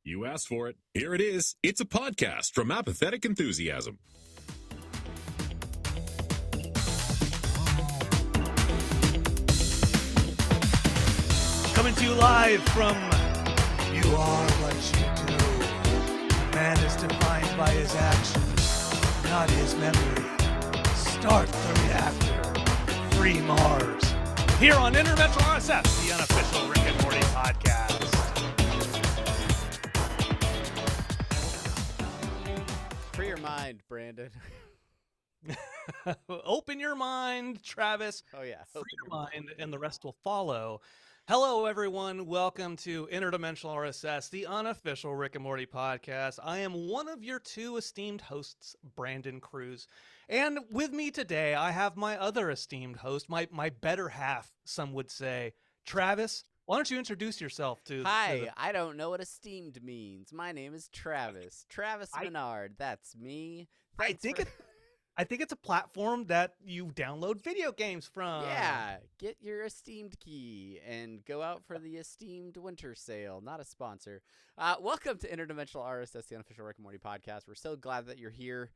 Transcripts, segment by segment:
You asked for it. Here it is. It's a podcast from Apathetic Enthusiasm. Coming to you live from You Are What You Do. Man is defined by his actions, not his memory. Start the reactor. Free Mars. Here on Interdimensional IRSS, the unofficial Rick and Morty podcast. Free your mind, Brandon. Open your mind, Travis. Oh, yeah. Free your mind, and the rest will follow. Hello, everyone. Welcome to Interdimensional RSS, the unofficial Rick and Morty podcast. I am one of your two esteemed hosts, Brandon Cruz. And with me today, I have my other esteemed host, my better half, some would say. Travis, why don't you introduce yourself to... Hi, I don't know what esteemed means. My name is Travis. Travis Menard, that's me. I think it's a platform that you download video games from. Yeah, get your esteemed key and go out for the esteemed winter sale. Not a sponsor. Welcome to Interdimensional RSS, the unofficial Rick and Morty podcast. We're so glad that you're here.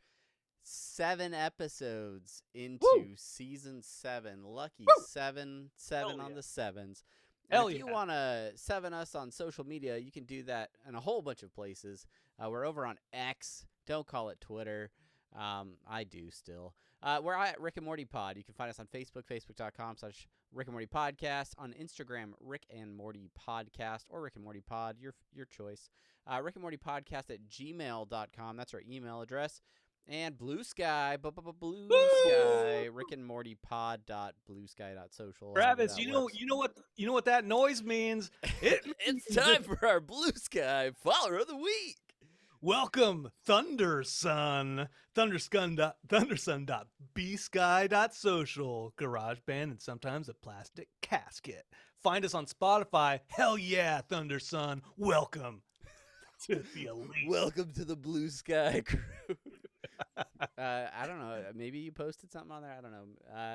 7 episodes into season 7. Lucky Woo! 7 on the sevens. Hell If you want to 7 us on social media, you can do that in a whole bunch of places. We're over on X. Don't call it Twitter. I do still. We're at Rick and Morty Pod. You can find us on Facebook, facebook.com/Rick and Morty Podcast. On Instagram, Rick and Morty Podcast or Rick and Morty Pod, your choice. Rick and Morty Podcast at gmail.com. That's our email address. And Blue Sky, Blue Sky, Rick and Morty Pod.bluesky.social. Travis, you know what that noise means. It's time for our Blue Sky Follower of the Week. Welcome, Thundersun. Thundersun.bsky.social. Garage band and sometimes a plastic casket. Find us on Spotify. Hell yeah, Thundersun. Welcome to the elite. Welcome to the Blue Sky crew. I don't know. Maybe you posted something on there. I don't know.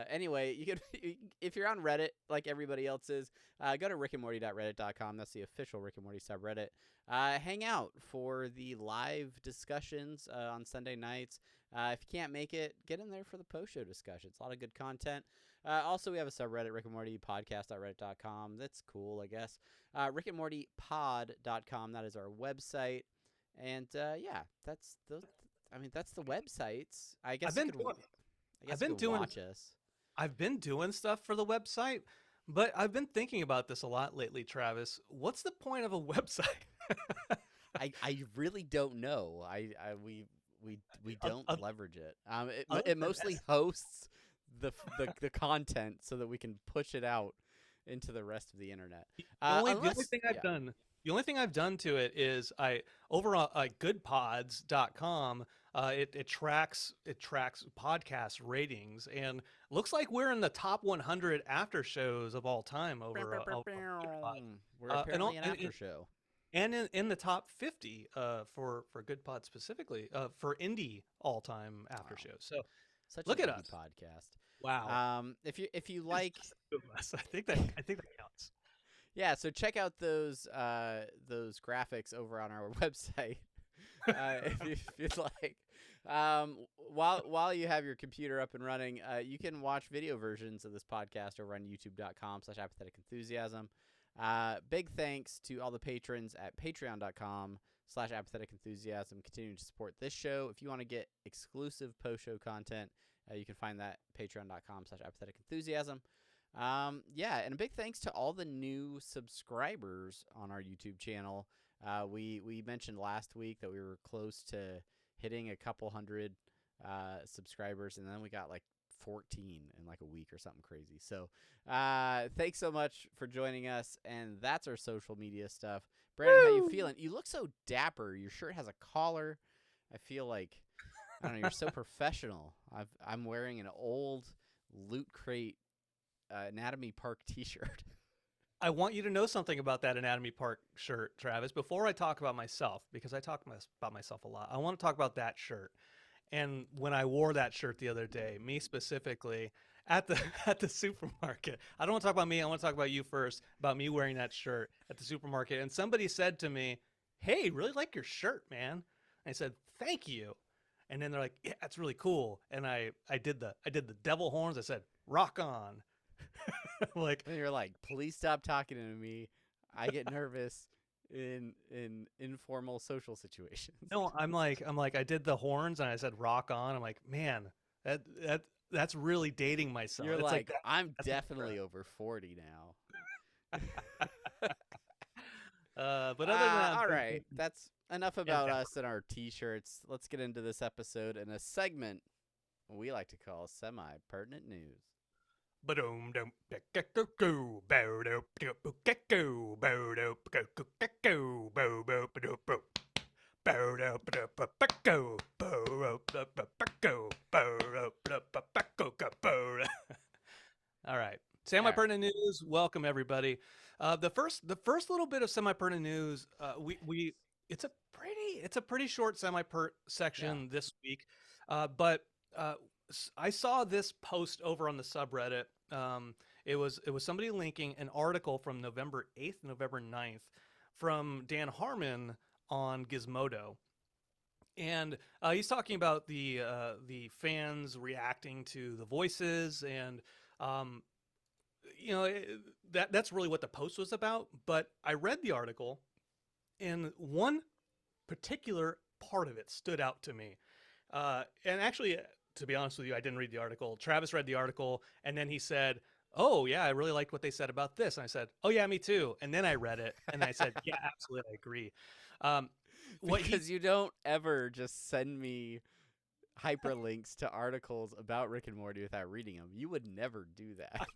Anyway, you can if you're on Reddit like everybody else is, go to rickandmorty.reddit.com. That's the official Rick and Morty subreddit. Hang out for the live discussions on Sunday nights. If you can't make it, get in there for the post-show discussions. A lot of good content. Also, we have a subreddit, Rick and Morty podcast.reddit.com. That's cool, I guess. rickandmortypod.com. That is our website. And yeah, that's the websites. I guess watch us. I've been doing stuff for the website, but I've been thinking about this a lot lately, Travis. What's the point of a website? I really don't know. We don't leverage it. It mostly hosts the content so that we can push it out into the rest of the internet. The only thing I've done to it is over on goodpods.com, it tracks podcast ratings, and looks like we're in the top 100 after shows of all time over we're apparently an after show. And in the top 50 for Goodpod specifically for indie all time after shows. So look at us podcast. Wow. If you like, I think that counts. Yeah, so check out those graphics over on our website if you'd like. While you have your computer up and running, you can watch video versions of this podcast over on youtube.com/Apathetic Enthusiasm. Big thanks to all the patrons at patreon.com/Apathetic Enthusiasm continuing to support this show. If you want to get exclusive post-show content, you can find that patreon.com/Apathetic Enthusiasm. Yeah, and a big thanks to all the new subscribers on our YouTube channel. We mentioned last week that we were close to hitting a couple hundred subscribers, and then we got like 14 in like a week or something crazy. So thanks so much for joining us, and that's our social media stuff. Brandon, how you feeling? You look so dapper. Your shirt has a collar. I feel like, I don't know, you're so professional. I'm wearing an old Loot Crate Anatomy Park t-shirt. I want you to know something about that Anatomy Park shirt, Travis, before I talk about myself, because I talk about myself a lot. I want to talk about that shirt. And when I wore that shirt the other day, me specifically, at the supermarket, I don't want to talk about me. I want to talk about you first, about me wearing that shirt at the supermarket. And somebody said to me, "Hey, really like your shirt, man." And I said, "Thank you." And then they're like, "Yeah, that's really cool." And I did the devil horns. I said, "Rock on." Like, And you're like, please stop talking to me. I get nervous in informal social situations. no, I did the horns and I said, "Rock on." I'm like, man, that that's really dating myself. You're It's like, that, I'm that's definitely over 40 now. but other than that, All right, that's enough about yeah. us and our T-shirts. Let's get into this episode in a segment we like to call semi-pertinent news. Ba-dum dum go bow do go bow do go bow bow do bow bow do go bow go bow. All right, semi-pertinent news. Welcome everybody. The first little bit of semi-pertinent news. We it's a pretty short semi-pert section this week, but I saw this post over on the subreddit. It was somebody linking an article from November 8th, November 9th from Dan Harmon on Gizmodo. And he's talking about the fans reacting to the voices, and that's really what the post was about. But I read the article, and one particular part of it stood out to me. And actually, to be honest with you, I didn't read the article. Travis read the article, and then he said, "Oh yeah, I really liked what they said about this." And I said, "Oh yeah, me too." And then I read it, and I said, "Yeah, absolutely, I agree." Because you don't ever just send me hyperlinks to articles about Rick and Morty without reading them. You would never do that.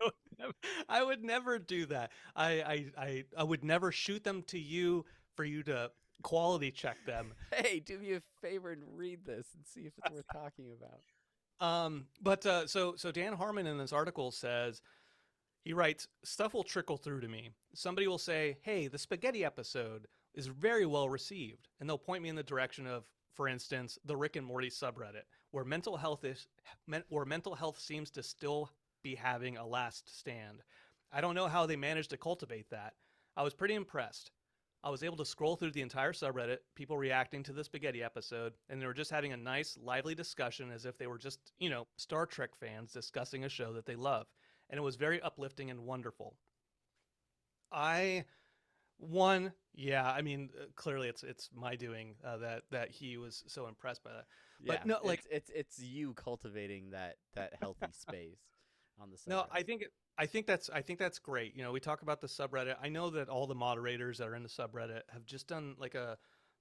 I would never do that. I would never shoot them to you for you to quality check them. Hey, do me a favor and read this and see if it's worth talking about. So Dan Harmon in this article says, he writes, "Stuff will trickle through to me. Somebody will say, 'Hey, the spaghetti episode is very well received,' and they'll point me in the direction of, for instance, the Rick and Morty subreddit, where mental health seems to still be having a last stand. I don't know how they managed to cultivate that. I was pretty impressed. I was able to scroll through the entire subreddit, people reacting to the spaghetti episode, and they were just having a nice, lively discussion as if they were just, Star Trek fans discussing a show that they love. And it was very uplifting and wonderful." Clearly it's my doing that he was so impressed by that. But Yeah, no, like it's you cultivating that healthy space on the subreddit. no, I think that's great. We talk about the subreddit. I know that all the moderators that are in the subreddit have just done like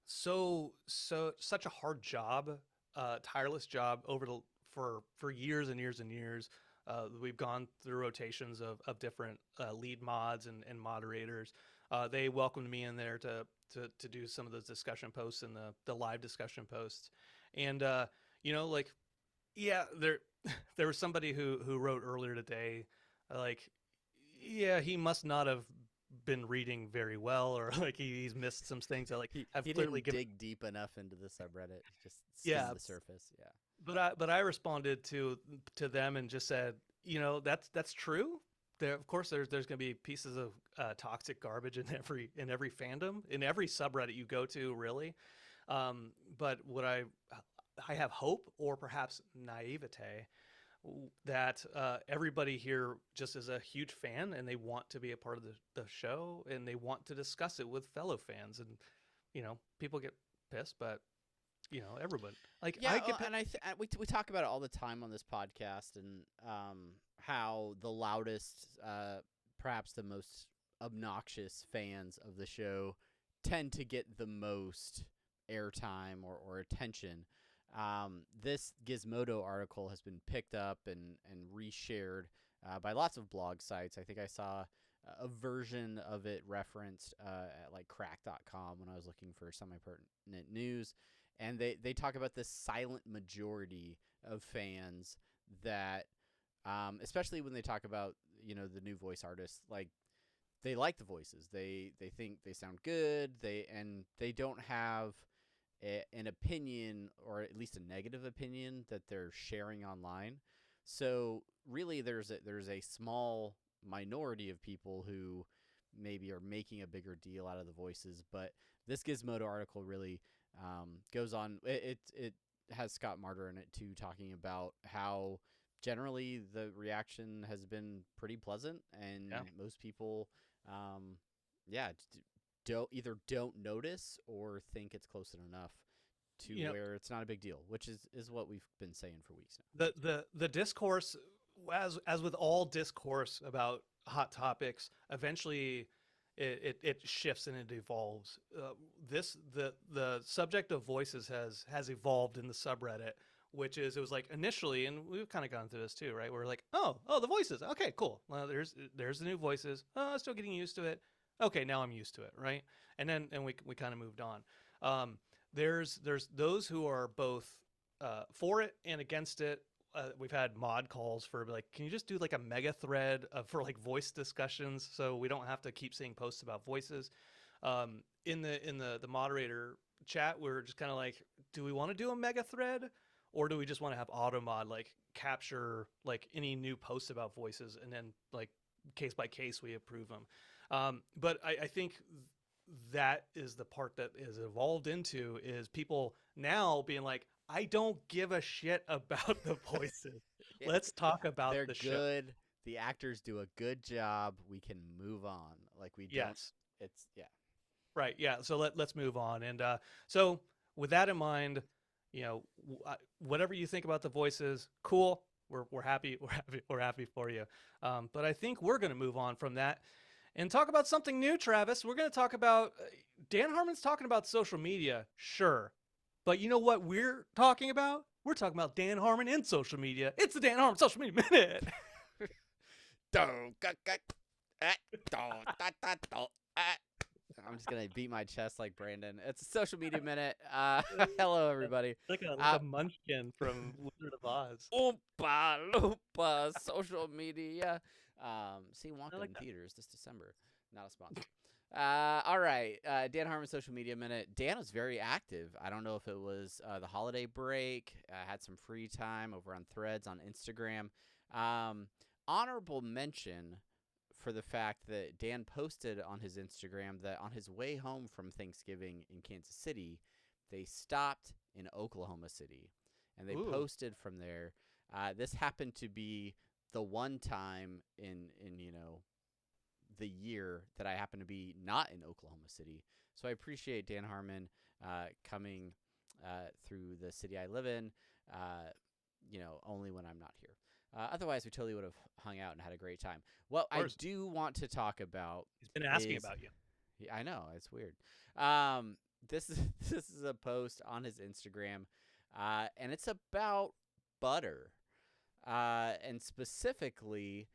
such a hard job, tireless job for years and years and years. We've gone through rotations of different lead mods and moderators. They welcomed me in there to do some of those discussion posts and the live discussion posts. And there there was somebody who wrote earlier today, like, yeah, he must not have been reading very well, or like he's missed some things that like he clearly didn't dig deep enough into the subreddit. Just Yeah. the surface. Yeah. But I responded to them and just said, that's true. Of course there's going to be pieces of toxic garbage in every fandom, in every subreddit you go to, really. But what I have hope, or perhaps naivete, that everybody here just is a huge fan and they want to be a part of the show, and they want to discuss it with fellow fans. And people get pissed, but everyone, like, Yeah, I get and we talk about it all the time on this podcast, and how the loudest, perhaps the most obnoxious fans of the show tend to get the most airtime or attention. This Gizmodo article has been picked up and reshared by lots of blog sites. I think I saw a version of it referenced at like crack.com when I was looking for semi-pertinent news. And they talk about this silent majority of fans that, especially when they talk about, the new voice artists, like, they like the voices. They think they sound good. They don't have an opinion, or at least a negative opinion, that they're sharing online. So really there's a small minority of people who maybe are making a bigger deal out of the voices, but this Gizmodo article really goes on. It has Scott Martyr in it too, talking about how generally the reaction has been pretty pleasant, and most people, don't notice or think it's close enough to where it's not a big deal, which is what we've been saying for weeks now. The discourse, as with all discourse about hot topics, eventually it shifts and it evolves. The subject of voices has evolved in the subreddit, which is, it was like initially, and we've kind of gone through this too, right? We're like, oh, the voices. Okay, cool. Well, there's the new voices. Oh, still getting used to it. Okay, now I'm used to it, right? And then we kind of moved on. There's those who are both for it and against it. We've had mod calls for like, can you just do like a mega thread for like voice discussions so we don't have to keep seeing posts about voices? In the moderator chat, we're just kind of like, do we want to do a mega thread, or do we just want to have automod like capture like any new posts about voices, and then like case by case we approve them? But I think that is the part that is evolved into, is people now being like, I don't give a shit about the voices. Let's talk about They're the good. show. The actors do a good job. We can move on. Like we don't. Yes. It's Right. Yeah. So let's move on. And so with that in mind, whatever you think about the voices, cool. We're happy. We're happy for you. But I think we're going to move on from that and talk about something new, Travis. We're going to talk about Dan Harmon's talking about social media, sure. But you know what we're talking about? We're talking about Dan Harmon in social media. It's the Dan Harmon Social Media Minute. I'm just going to beat my chest like Brandon. It's a social media minute. Hello, everybody. Like a munchkin from Wizard of Oz. Oompa Loompa social media. See Wonka like in that. theaters this December. Not a sponsor. All right. Dan Harmon Social Media Minute. Dan was very active. I don't know if it was the holiday break. Had some free time over on Threads on Instagram. Honorable mention for the fact that Dan posted on his Instagram that on his way home from Thanksgiving in Kansas City, they stopped in Oklahoma City, and they posted from there. This happened to be the one time in the year that I happen to be not in Oklahoma City. So I appreciate Dan Harmon coming through the city I live in, only when I'm not here. Otherwise, we totally would have hung out and had a great time. What I do want to talk about, he's been asking about you. Yeah, I know, it's weird. This is a post on his Instagram, and it's about butter, and specifically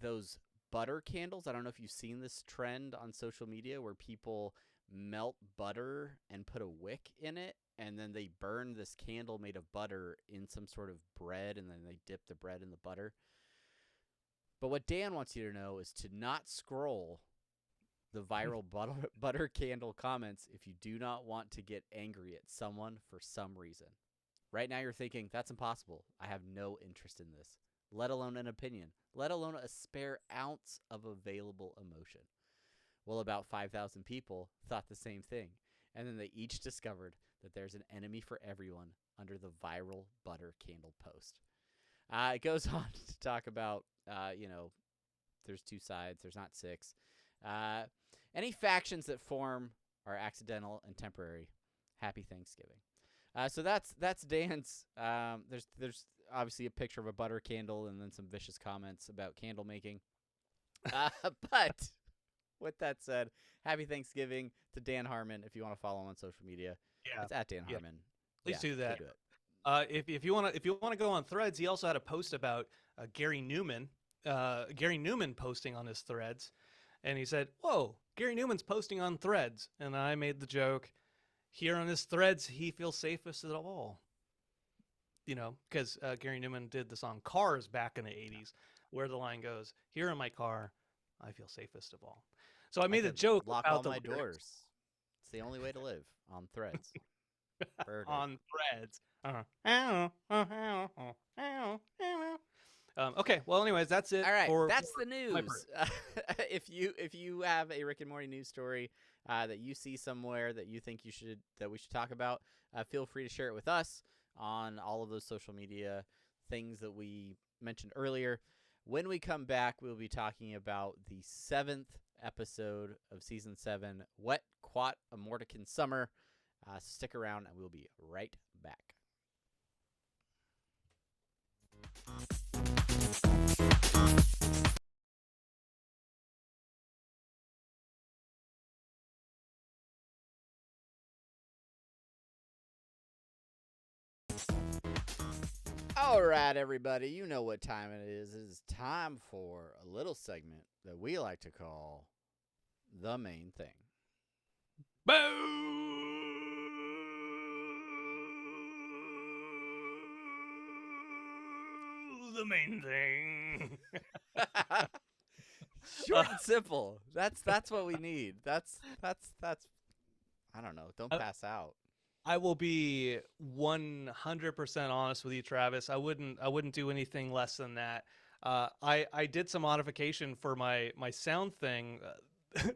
those butter candles. I don't know if you've seen this trend on social media where people melt butter and put a wick in it, and then they burn this candle made of butter in some sort of bread, and then they dip the bread in the butter. But what Dan wants you to know is to not scroll the viral butter candle comments if you do not want to get angry at someone for some reason. Right now you're thinking, that's impossible. I have no interest in this, let alone an opinion, let alone a spare ounce of available emotion. Well, about 5,000 people thought the same thing, and then they each discovered that there's an enemy for everyone under the viral butter candle post. It goes on to talk about, there's two sides, there's not six. Any factions that form are accidental and temporary. Happy Thanksgiving. So that's Dan's. There's obviously a picture of a butter candle and then some vicious comments about candle making. But with that said, happy Thanksgiving to Dan Harmon. If you want to follow him on social media, it's at Dan Harmon. Please do that. Do it. If you want to go on Threads, he also had a post about Gary Newman. Gary Newman posting on his Threads, and he said, "Whoa, Gary Newman's posting on Threads," and I made the joke. Here on his Threads, he feels safest of all. Because Gary Newman did the song "Cars" back in the '80s, where the line goes, "Here in my car, I feel safest of all." So I made a joke lock about all the my lyrics. doors. It's the only way to live on Threads. On Threads. Okay, well, anyways, that's it. All right, for that's the my news. If you have a Rick and Morty news story that you see somewhere that you think we should talk about, feel free to share it with us on all of those social media things that we mentioned earlier. When we come back, we'll be talking about the 7th episode of season 7, Wet Kuat Amortican Summer. Stick around, and we'll be right back. All right, everybody, you know what time it is. It is time for a little segment that we like to call The Main Thing. The main thing. Short and simple. That's what we need. That's I don't know. Don't pass out. I will be 100% honest with you, Travis. I wouldn't do anything less than that. I did some modification for my sound thing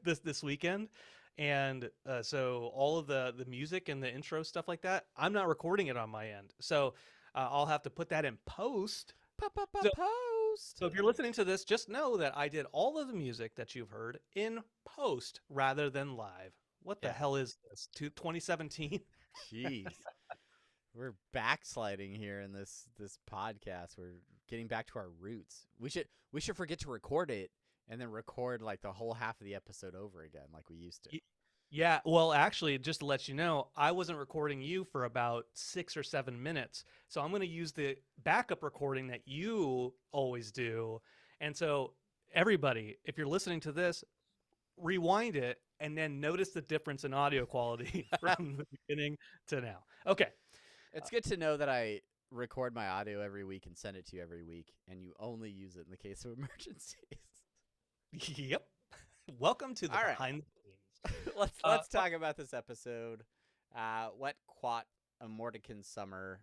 this weekend, and so all of the music and the intro stuff like that, I'm not recording it on my end. So I'll have to put that in post. Post. So if you're listening to this, just know that I did all of the music that you've heard in post rather than live. What the hell is this? 2017? Jeez. We're backsliding here in this podcast. We're getting back to our roots. We should forget to record it and then record like the whole half of the episode over again like we used to. Yeah, well, actually, just to let you know, I wasn't recording you for about 6 or 7 minutes. So I'm going to use the backup recording that you always do. And so everybody, if you're listening to this, rewind it and then notice the difference in audio quality from the beginning to now. Okay. It's good to know that I record my audio every week and send it to you every week, and you only use it in the case of emergencies. Yep. Welcome to the behind the scenes. Let's talk about this episode. Wet Kuat Amortican Summer.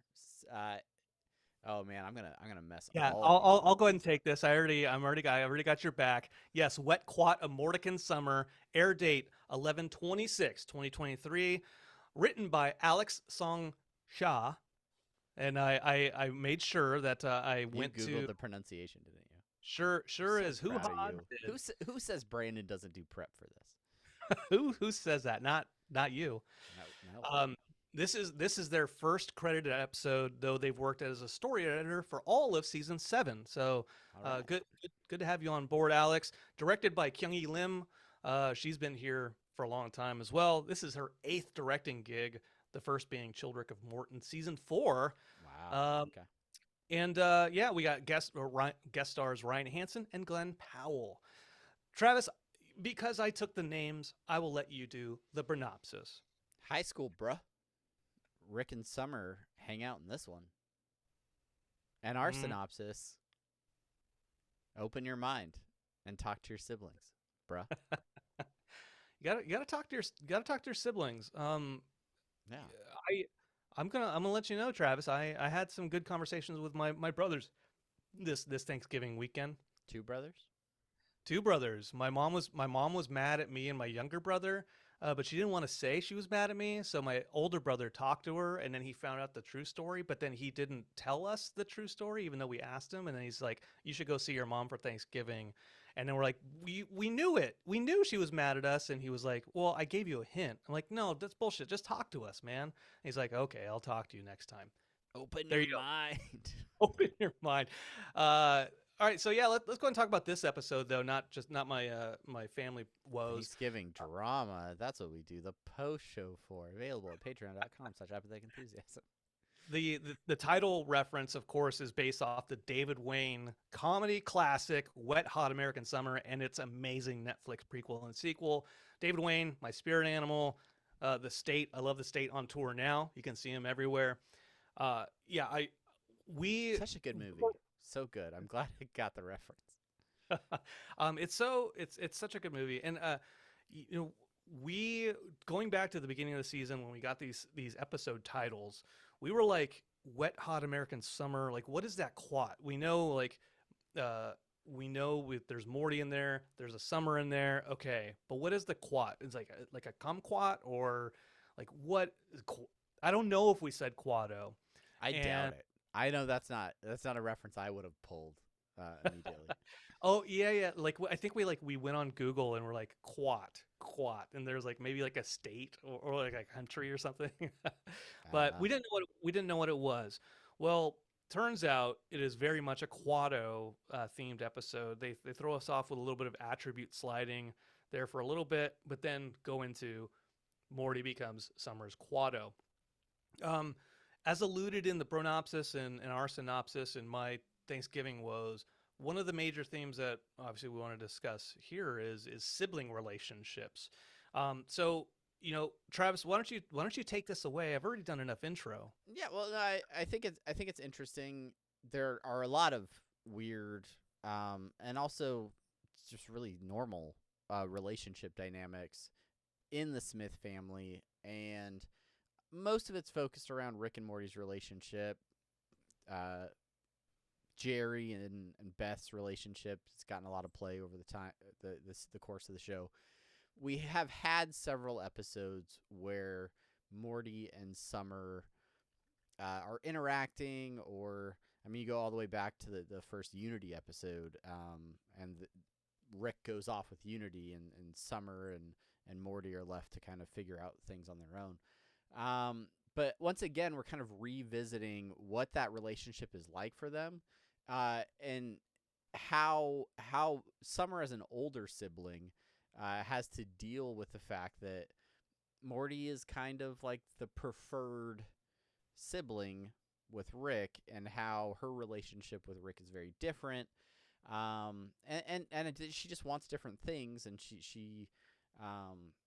Oh man, I'm gonna mess. Yeah, all I'll go ahead and take this. I already got your back. Yes, Wet Kuat Amortican Summer. Air date 11/26/2023. Written by Alex Song Shah, and I made sure that I went Googled to the pronunciation, didn't you? Sure So is. proud of you. Who says Brandon doesn't do prep for this? Who says that? Not you. No. This is their first credited episode, though they've worked as a story editor for all of season 7. So Right. good to have you on board, Alex. Directed by Kyung-hee Lim. She's been here for a long time as well. This is her 8th directing gig, the first being Childrick of Morton season 4. Wow. Okay. And we got guest stars Ryan Hansen and Glenn Powell. Travis, because I took the names, I will let you do the synopsis. High school, bruh. Rick and Summer hang out in this one. And our synopsis: open your mind and talk to your siblings, bruh. You gotta talk to your siblings. Yeah. I'm gonna let you know, Travis. I had some good conversations with my brothers this Thanksgiving weekend. 2 brothers? 2 brothers. My mom was mad at me and my younger brother, but she didn't want to say she was mad at me. So my older brother talked to her, and then he found out the true story. But then he didn't tell us the true story, even though we asked him. And then he's like, "You should go see your mom for Thanksgiving." And then we're like, "We knew it. We knew she was mad at us." And he was like, "Well, I gave you a hint." I'm like, "No, that's bullshit. Just talk to us, man." And he's like, "Okay, I'll talk to you next time." Open There your you go. mind. Open your mind. All right, so yeah, let's go ahead and talk about this episode, though, not my family woes. Thanksgiving drama. That's what we do. The post show for. Available at patreon.com/apathetic enthusiasm. The title reference, of course, is based off the David Wayne comedy classic Wet Hot American Summer and its amazing Netflix prequel and sequel. David Wayne, my spirit animal. The State. I love The State on tour now. You can see him everywhere. Such a good movie. So good. I'm glad I got the reference. It's such a good movie. And we, going back to the beginning of the season when we got these episode titles, we were like, Wet Hot American Summer, like, what is that Kuat? We know, like, we know there's Morty in there. There's a Summer in there. Okay, but what is the Kuat? It's like a kumquat or like what? I don't know if we said Quado. I doubt it. I know that's not a reference I would have pulled immediately. Oh yeah. Like I think we went on Google and we're like Kuat, and there's like maybe like a state or like a country or something. But we didn't know what it was. Well, turns out it is very much a Quado themed episode. They throw us off with a little bit of attribute sliding there for a little bit, but then go into Morty becomes Summer's Quado. As alluded in the Pronopsis and our synopsis and my Thanksgiving woes, one of the major themes that obviously we want to discuss here is sibling relationships. So, Travis, why don't you take this away? I've already done enough intro. Yeah, well, no, I think it's interesting. There are a lot of weird and also just really normal relationship dynamics in the Smith family, and most of it's focused around Rick and Morty's relationship. Jerry and Beth's relationship has gotten a lot of play over the course of the show. We have had several episodes where Morty and Summer are interacting, or you go all the way back to the first Unity episode, and Rick goes off with Unity, and Summer and Morty are left to kind of figure out things on their own. But once again, we're kind of revisiting what that relationship is like for them, and how Summer as an older sibling has to deal with the fact that Morty is kind of like the preferred sibling with Rick, and how her relationship with Rick is very different. She just wants different things, and she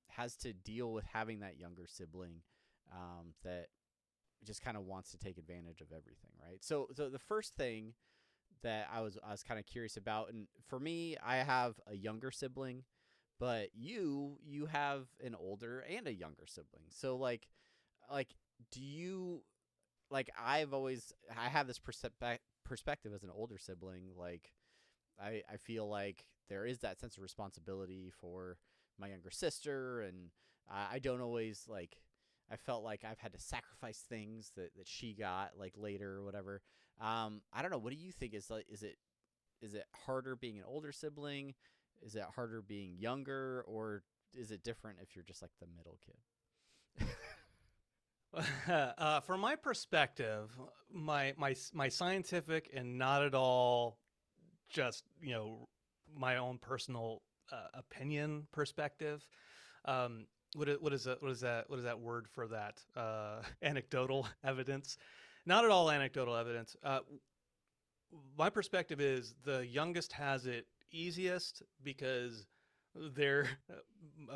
has to deal with having that younger sibling that just kind of wants to take advantage of everything, right? So the first thing that I was kind of curious about, and for me, I have a younger sibling, but you have an older and a younger sibling. So like do you, like, I have this perspective as an older sibling. Like I feel like there is that sense of responsibility for my younger sister, and I don't always, like, I felt like I've had to sacrifice things that she got, like, later or whatever. I don't know. What do you think is it harder being an older sibling? Is it harder being younger, or is it different if you're just like the middle kid? From my perspective, my scientific and not at all just my own personal opinion perspective. What is that word for that? Anecdotal evidence. Not at all anecdotal evidence. My perspective is the youngest has it easiest because they're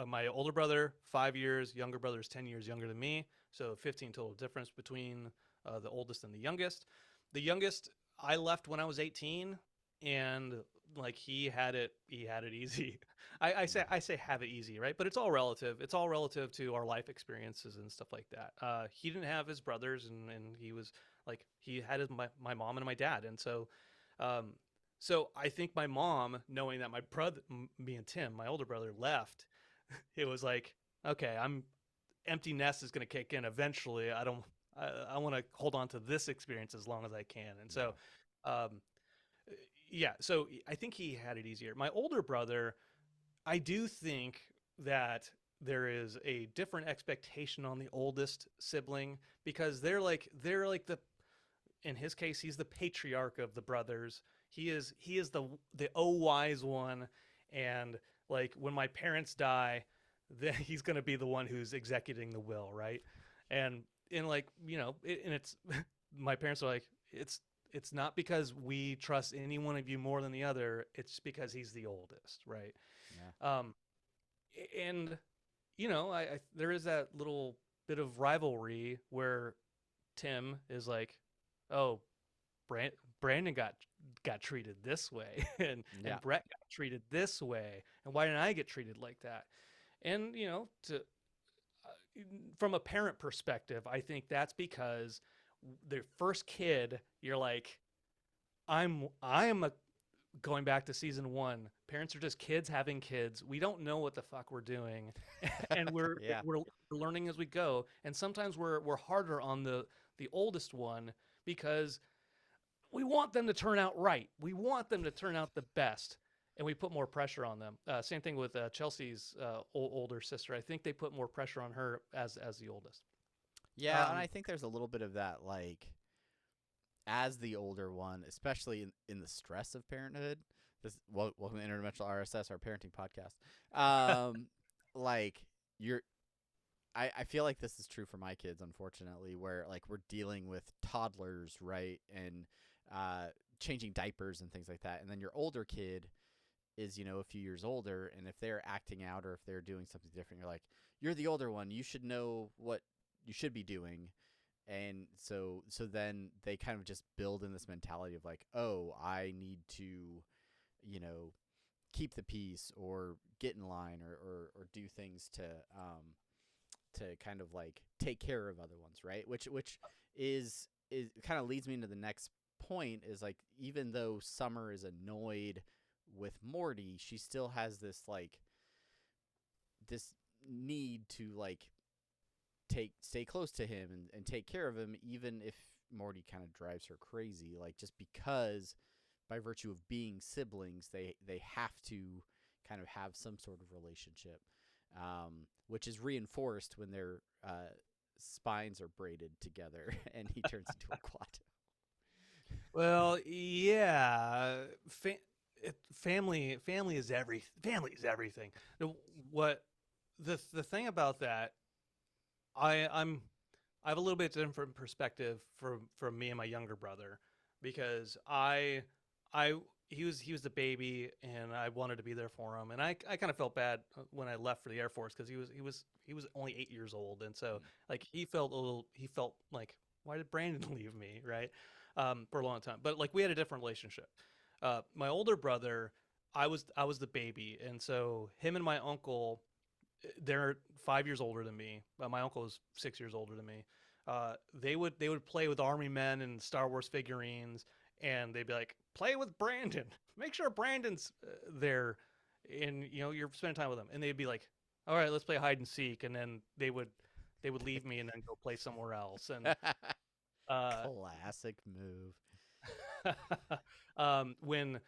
my older brother 5 years, younger brother is 10 years younger than me, so 15 total difference between the oldest and the youngest. The youngest I left when I was 18, and like he had it easy. I say have it easy, right? But it's all relative. It's all relative to our life experiences and stuff like that. He didn't have his brothers, and he was like, he had my mom and my dad, and so I think my mom, knowing that my brother, me and Tim, my older brother, left, it was like, okay, empty nest is going to kick in eventually. I want to hold on to this experience as long as I can, and so. Yeah, so I think he had it easier. My older brother, I do think that there is a different expectation on the oldest sibling, because they're like the, in his case, he's the patriarch of the brothers. He is the wise one, and like when my parents die, then he's going to be the one who's executing the will, right? And like, and it's my parents are like, it's not because we trust any one of you more than the other. It's because he's the oldest, right? Yeah. And I there is that little bit of rivalry where Tim is like, oh, Brandon got treated this way, and Brett got treated this way, and why didn't I get treated like that? And from a parent perspective, I think that's because their first kid, you're like, I am going back to season 1, parents are just kids having kids. We don't know what the fuck we're doing, and Yeah. we're learning as we go. And sometimes we're harder on the oldest one because we want them to turn out right. We want them to turn out the best, and we put more pressure on them. Same thing with Chelsea's older sister. I think they put more pressure on her as the oldest. Yeah, and I think there's a little bit of that, like, as the older one, especially in the stress of parenthood. Welcome to Interdimensional RSS, our parenting podcast. Like, I feel like this is true for my kids, unfortunately, where like we're dealing with toddlers, right, and changing diapers and things like that, and then your older kid is a few years older, and if they're acting out or if they're doing something different, you're like, you're the older one, you should know what you should be doing. And so then they kind of just build in this mentality of like, oh, I need to keep the peace or get in line or do things to kind of like take care of other ones, right? Which is kind of leads me into the next point, is like, even though Summer is annoyed with Morty, she still has this need to like stay close to him and take care of him, even if Morty kind of drives her crazy, like, just because by virtue of being siblings, they have to kind of have some sort of relationship, which is reinforced when their spines are braided together and he turns into a quad. Well, yeah, family is everything. The thing about that, I have a little bit different perspective from me and my younger brother, because he was the baby and I wanted to be there for him, and I kind of felt bad when I left for the Air Force, because he was only 8 years old, and so like he felt like, why did Brandon leave me, right? For a long time, but like we had a different relationship. My older brother, I was the baby, and so him and my uncle, they're 5 years older than me. My uncle is 6 years older than me. They would play with Army men and Star Wars figurines, and they'd be like, play with Brandon. Make sure Brandon's there, and you're spending time with him. And they'd be like, all right, let's play hide and seek, and then they would leave me and then go play somewhere else. And classic move. When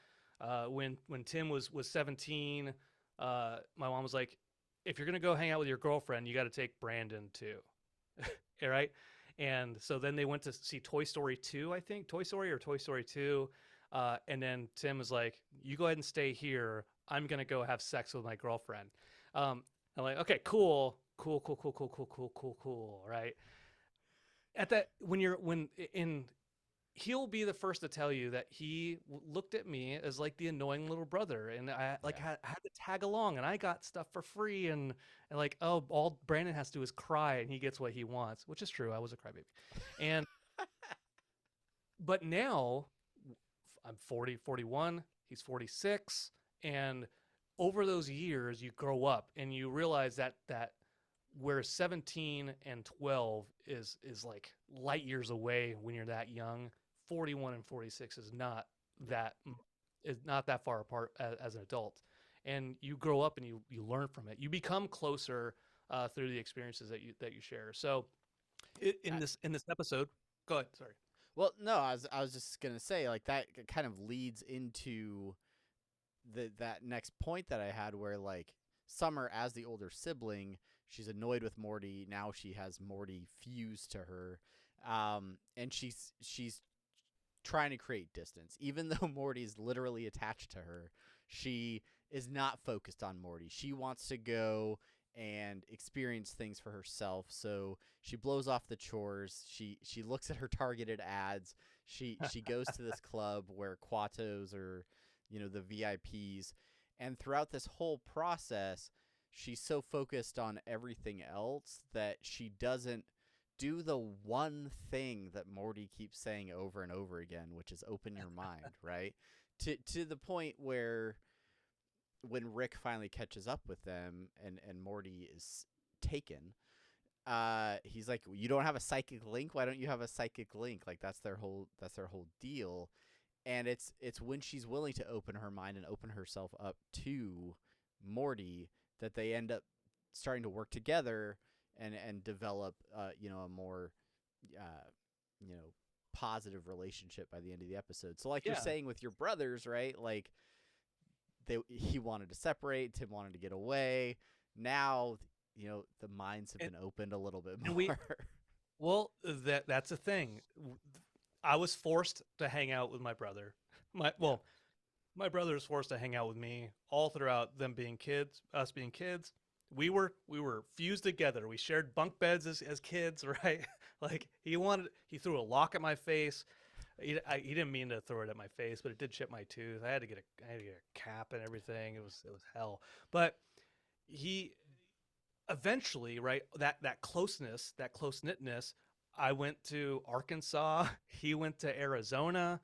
Tim was 17, my mom was like, if you're gonna go hang out with your girlfriend, you got to take Brandon too. All right. And so then they went to see Toy Story 2, I think, Toy Story or Toy Story 2. And then Tim was like, you go ahead and stay here. I'm going to go have sex with my girlfriend. I'm like, okay, cool. Right. At that, he'll be the first to tell you that he looked at me as like the annoying little brother, and I had to tag along, and I got stuff for free, and like, oh, all Brandon has to do is cry and he gets what he wants, which is true. I was a crybaby. And but now I'm 41, he's 46, and over those years you grow up and you realize that where 17 and 12 is like light years away when you're that young, 41 and 46 is not that far apart as an adult. And you grow up and you learn from it. You become closer through the experiences that you share. So in this episode, go ahead. Sorry. Well, no, I was just gonna say, like, that kind of leads into that next point that I had, where like Summer, as the older sibling, she's annoyed with Morty. Now she has Morty fused to her, and she's trying to create distance, even though Morty's literally attached to her. She is not focused on Morty. She wants to go and experience things for herself. So she blows off the chores. She looks at her targeted ads. She goes to this club where Quatos are, the VIPs. And throughout this whole process, she's so focused on everything else that she doesn't do the one thing that Morty keeps saying over and over again, which is open your mind, right? To the point where when Rick finally catches up with them and Morty is taken, he's like, you don't have a psychic link? Why don't you have a psychic link? Like, that's their whole deal. And it's when she's willing to open her mind and open herself up to Morty that they end up starting to work together and develop a more positive relationship by the end of the episode. So like you're saying with your brothers, right? Like he wanted to separate, Tim wanted to get away. Now, the minds have been opened a little bit more. Well, that's a thing. I was forced to hang out with my brother. My brother was forced to hang out with me all throughout them being kids, us being kids. We were fused together. We shared bunk beds as kids, right? Like he threw a lock at my face. He didn't mean to throw it at my face, but it did chip my tooth. I had to get a cap and everything. It was hell. But he eventually, right, that closeness, that close-knitness, I went to Arkansas, he went to Arizona.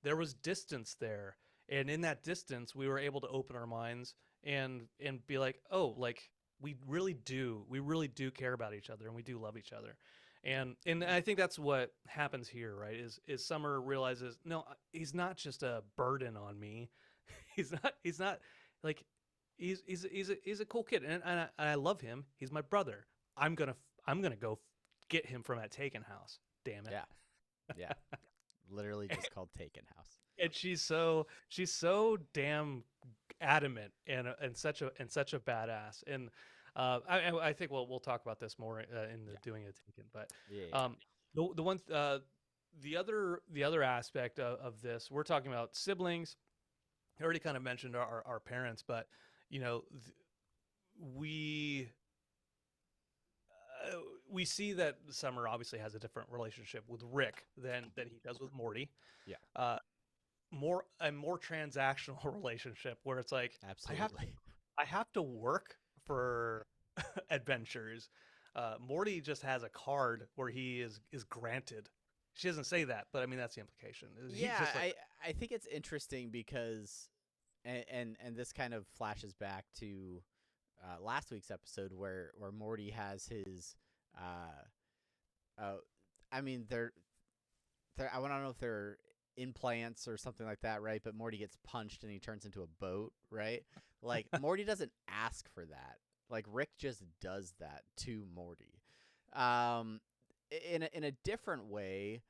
There was distance there. And in that distance, we were able to open our minds and be like, oh, like we really do care about each other and we do love each other. And I think that's what happens here, right? Is Summer realizes, no, he's not just a burden on me. He's not like he's a cool kid, and I love him. He's my brother. I'm gonna go get him from that Taken house. Damn it. Yeah. Literally just called Taken house. And she's so damn adamant and such a badass. And I think we'll talk about this more in the doing a Taken. But the one the other aspect of this, we're talking about siblings. I already kind of mentioned our parents, but we see that Summer obviously has a different relationship with Rick than he does with Morty. Yeah. A more transactional relationship where it's like, absolutely, I have to work for adventures. Morty just has a card where he is granted. She doesn't say that, but I mean that's the implication. I think it's interesting because, and this kind of flashes back to last week's episode where Morty has his, I mean they're I don't know if they're implants or something like that, right? But Morty gets punched and he turns into a boat, right? Like Morty doesn't ask for that. Like Rick just does that to Morty. In a different way,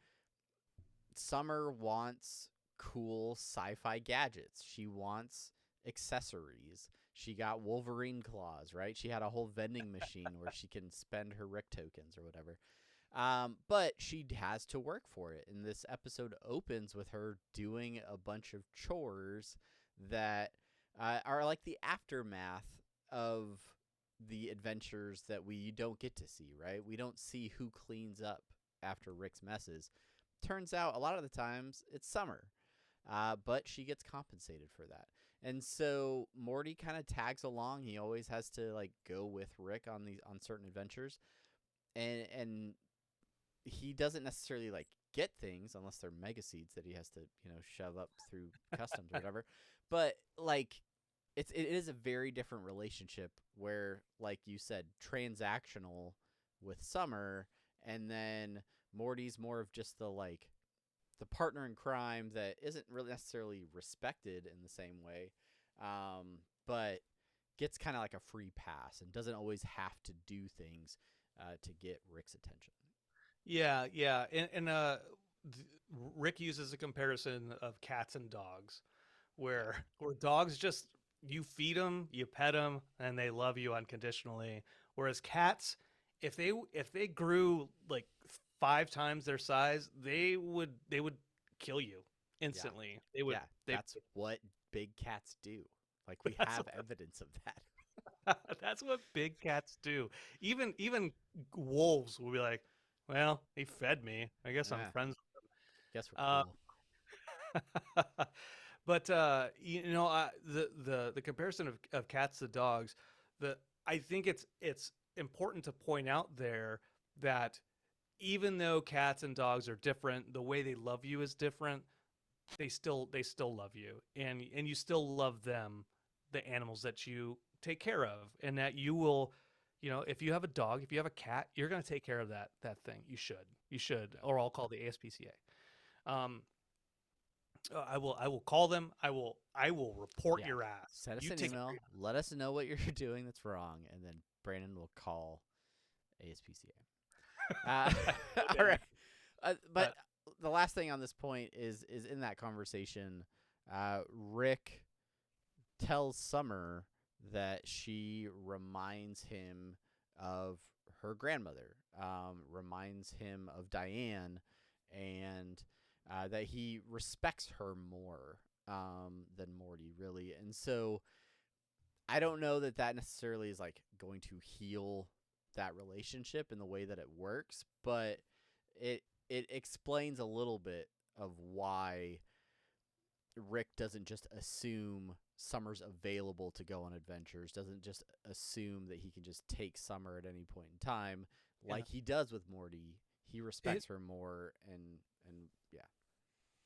Summer wants cool sci-fi gadgets. She wants accessories. She got Wolverine claws, right? She had a whole vending machine where she can spend her Rick tokens or whatever. But she has to work for it. And this episode opens with her doing a bunch of chores that are like the aftermath of the adventures that we don't get to see, right? We don't see who cleans up after Rick's messes. Turns out a lot of the times it's Summer, but she gets compensated for that. And so Morty kind of tags along. He always has to like go with Rick on certain adventures, and he doesn't necessarily like get things unless they're mega seeds that he has to shove up through customs or whatever. But like it is a very different relationship where, like you said, transactional with Summer, and then Morty's more of just the partner in crime that isn't really necessarily respected in the same way, but gets kind of like a free pass and doesn't always have to do things to get Rick's attention. Yeah. And Rick uses a comparison of cats and dogs, where dogs just, you feed them, you pet them, and they love you unconditionally. Whereas cats, if they grew like 5 times their size, they would kill you instantly. Yeah. That's what big cats do. Like we have evidence of that. That's what big cats do. Even wolves will be like, well, he fed me. I guess I'm friends with him. Guess we're cool. But the comparison of cats to dogs, I think it's important to point out there that even though cats and dogs are different, the way they love you is different. They still love you, and you still love them, the animals that you take care of, and that you will, if you have a dog, if you have a cat, you're going to take care of that thing. You should, or I'll call the ASPCA. I will call them. I will report Yeah. your ass. Send us You an take email. Let us know what you're doing that's wrong, and then Brandon will call ASPCA. All right. But the last thing on this point is in that conversation, Rick tells Summer that she reminds him of her grandmother, reminds him of Diane, and that he respects her more than Morty, really. And so I don't know that that necessarily is like going to heal that relationship in the way that it works, but it explains a little bit of why Rick doesn't just assume Summer's available to go on adventures, doesn't just assume that he can just take Summer at any point in time like he does with Morty. He respects her more, and yeah.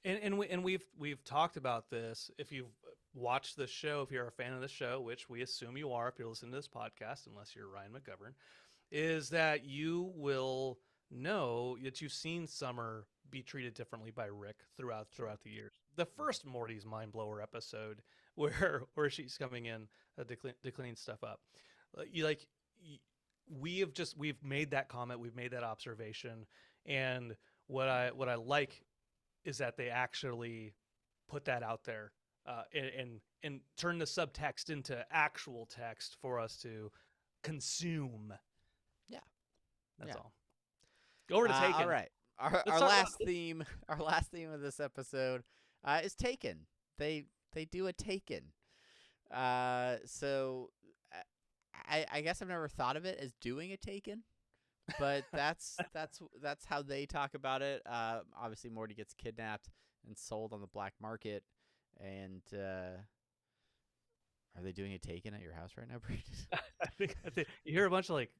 And we've talked about this. If you've watched the show, if you're a fan of the show, which we assume you are if you're listening to this podcast, unless you're Ryan McGovern, is that you will know that you've seen Summer be treated differently by Rick throughout the years. The first Morty's Mind Blower episode, where she's coming in to clean stuff up, we've made that comment, we've made that observation, and what I like is that they actually put that out there and turn the subtext into actual text for us to consume. Yeah, that's all. Go over to Taken. All right, our last theme of this episode is Taken. They do a Taken. So I guess I've never thought of it as doing a Taken, but that's how they talk about it. Obviously, Morty gets kidnapped and sold on the black market, and are they doing a Taken at your house right now, Brandon? I think you hear a bunch of like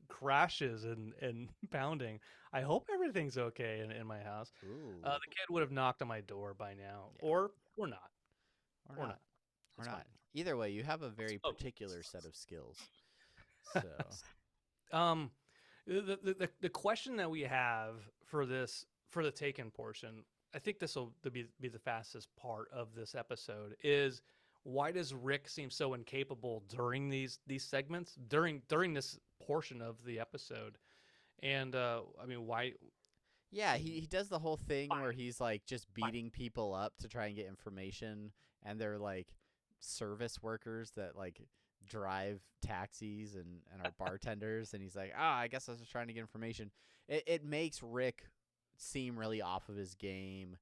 crashes and pounding. I hope everything's okay in my house. The kid would have knocked on my door by now, or not. Or not. Either way, you have a very particular set of skills. So, the question that we have for the Taken portion, I think this will be the fastest part of this episode, is why does Rick seem so incapable during these segments, during this portion of the episode? And I mean, why? Yeah, he does the whole thing where he's like just beating people up to try and get information, and they're like service workers that like drive taxis and are bartenders, and he's like, I guess I was just trying to get information. It makes Rick seem really off of his game,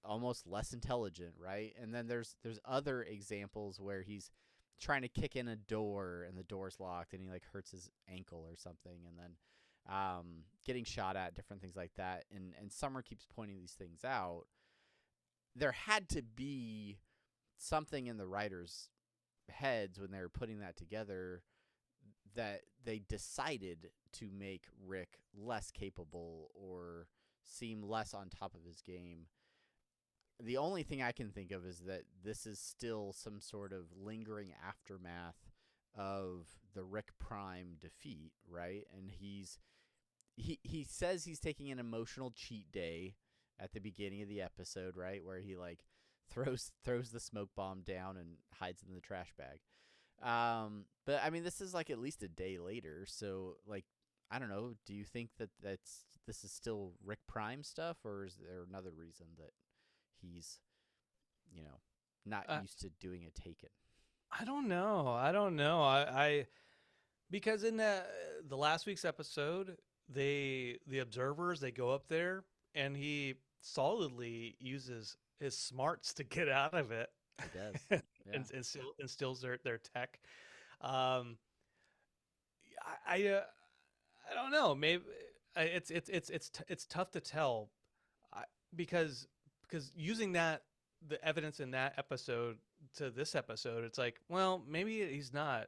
almost less intelligent, right? And then there's other examples where he's trying to kick in a door and the door's locked and he like hurts his ankle or something, and then getting shot at, different things like that. And Summer keeps pointing these things out. There had to be something in the writers' heads when they were putting that together that they decided to make Rick less capable or seem less on top of his game. The only thing I can think of is that this is still some sort of lingering aftermath of the Rick Prime defeat, right? And he says he's taking an emotional cheat day at the beginning of the episode, right, where he like throws the smoke bomb down and hides in the trash bag. But I mean, this is like at least a day later, so like I don't know. Do you think that this is still Rick Prime stuff, or is there another reason that he's, not used to doing a Taken? I don't know. I because in the last week's episode, the observers, they go up there and he solidly uses his smarts to get out of it. He does. Yeah. and instills their tech. I don't know. Maybe it's tough to tell, because using the evidence in that episode to this episode, it's like, well, maybe he's not.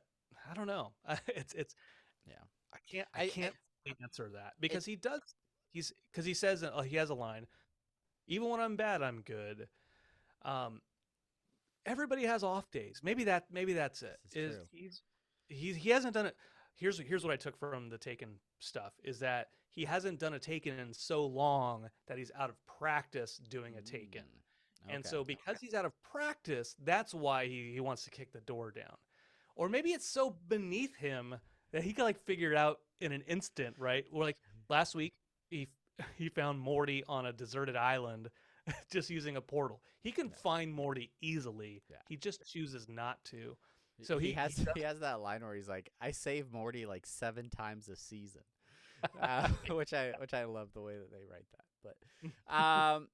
I don't know. Yeah. I can't answer that, because he does. He says he has a line. Even when I'm bad, I'm good. Everybody has off days. Maybe that's it. This is true. He hasn't done it. here's what I took from the Taken stuff is that he hasn't done a Taken in so long that he's out of practice doing a Taken. And Okay. so because he's out of practice, that's why he wants to kick the door down. Or maybe it's so beneath him that he can like figure it out in an instant, right? Or like last week he found Morty on a deserted island just using a portal. He can find Morty easily. Yeah. He just chooses not to. So he has that line where he's like, "I save Morty like 7 times a season," which I love the way that they write that. But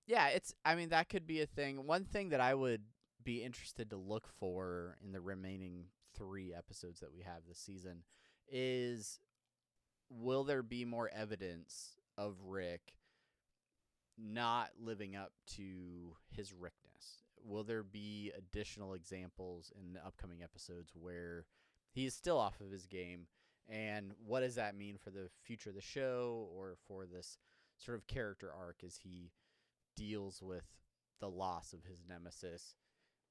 yeah, I mean that could be a thing. One thing that I would be interested to look for in the remaining 3 episodes that we have this season is, will there be more evidence of Rick not living up to his Rickness? Will there be additional examples in the upcoming episodes where he is still off of his game? And what does that mean for the future of the show or for this sort of character arc as he deals with the loss of his nemesis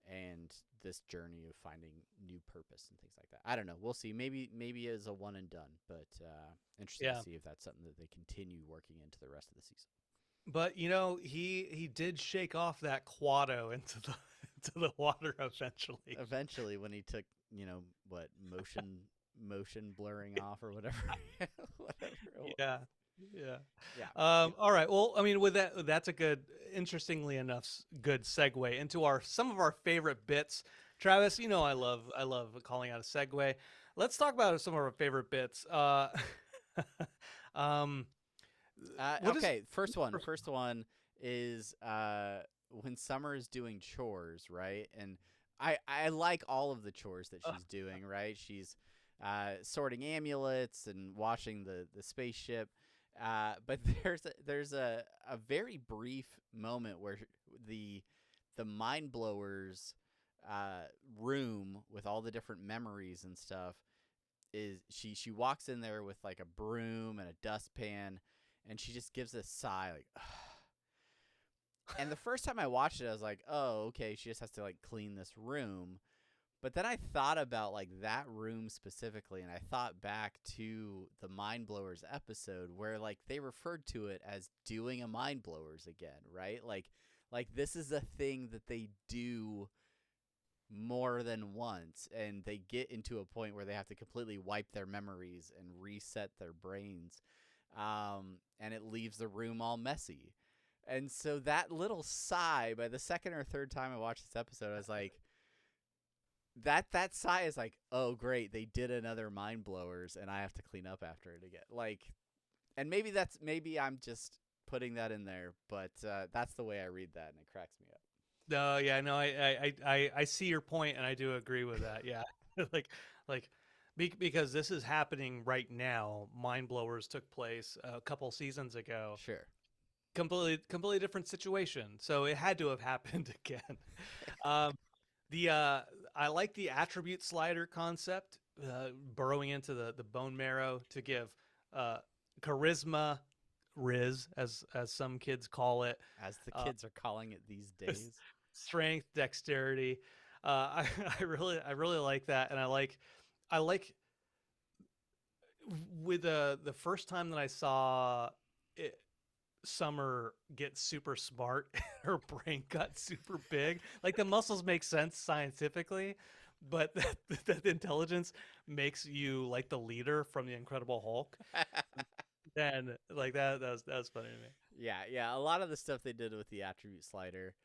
and this journey of finding new purpose and things like that? I don't know. We'll see. Maybe it's a one and done, but interesting to see if that's something that they continue working into the rest of the season. But you know, he did shake off that Quado into the water eventually. Eventually, when he took motion blurring off or whatever. Whatever. Yeah. Yeah. All right. Well, I mean, with that's a good, interestingly enough, good segue into some of our favorite bits. Travis, you know I love calling out a segue. Let's talk about some of our favorite bits. Okay, first one is when Summer is doing chores, right? And I like all of the chores that she's doing, right? She's sorting amulets and washing the spaceship. But there's a very brief moment where the Mind Blowers room with all the different memories and stuff is she walks in there with like a broom and a dustpan, and she just gives a sigh like, ugh. And the first time I watched it, I was like, oh, okay, she just has to like clean this room. But then I thought about like that room specifically, and I thought back to the Mind Blowers episode where like they referred to it as doing a Mind Blowers again, right? Like this is a thing that they do more than once, and they get into a point where they have to completely wipe their memories and reset their brains, and it leaves the room all messy. And so that little sigh, by the second or third time I watched this episode, I was like, that sigh is like, oh great, they did another Mind Blowers and I have to clean up after it again. Like, and maybe I'm just putting that in there, but that's the way I read that, and it cracks me up. No, yeah, no, I see your point, and I do agree with that. Yeah, because this is happening right now. Mind Blowers took place a couple seasons ago. Sure. Completely different situation. So it had to have happened again. I like the attribute slider concept, burrowing into the bone marrow to give charisma, Riz, as some kids call it, as the kids are calling it these days. Strength, dexterity. I really like that, and I like with the first time that I saw it, Summer get super smart, her brain got super big. Like the muscles make sense scientifically, but that intelligence makes you like the leader from the Incredible Hulk. And like that was funny to me. Yeah. A lot of the stuff they did with the attribute slider,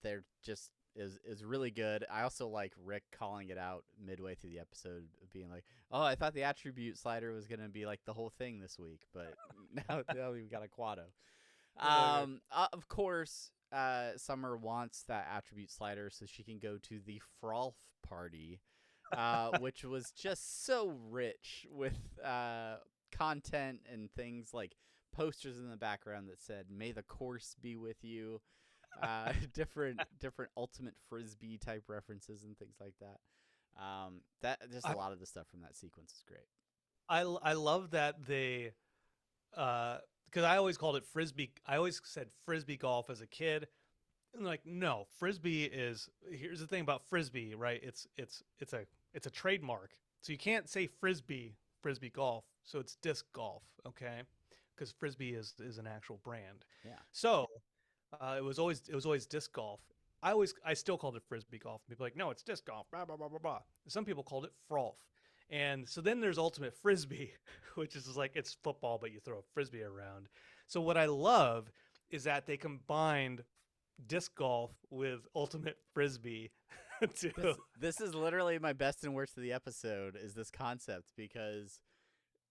they're just is really good. I also like Rick calling it out midway through the episode, being like, "Oh, I thought the attribute slider was gonna be like the whole thing this week, but now we've got a Quado." Of course, Summer wants that attribute slider so she can go to the Frolf party, which was just so rich with content and things like posters in the background that said "May the course be with you." Different ultimate frisbee type references and things like that. That just a lot of the stuff from that sequence is great. I love that they, because I always called it frisbee. I always said frisbee golf as a kid. And like, no, frisbee is. Here's the thing about frisbee, right? It's a trademark. So you can't say frisbee golf. So it's disc golf, okay? Because frisbee is an actual brand. Yeah. So it was always disc golf. I still called it frisbee golf. People are like, no, it's disc golf. Blah blah blah blah blah. Some people called it frolf. And so then there's ultimate frisbee, which is like it's football, but you throw a frisbee around. So what I love is that they combined disc golf with ultimate frisbee. This is literally my best and worst of the episode is this concept because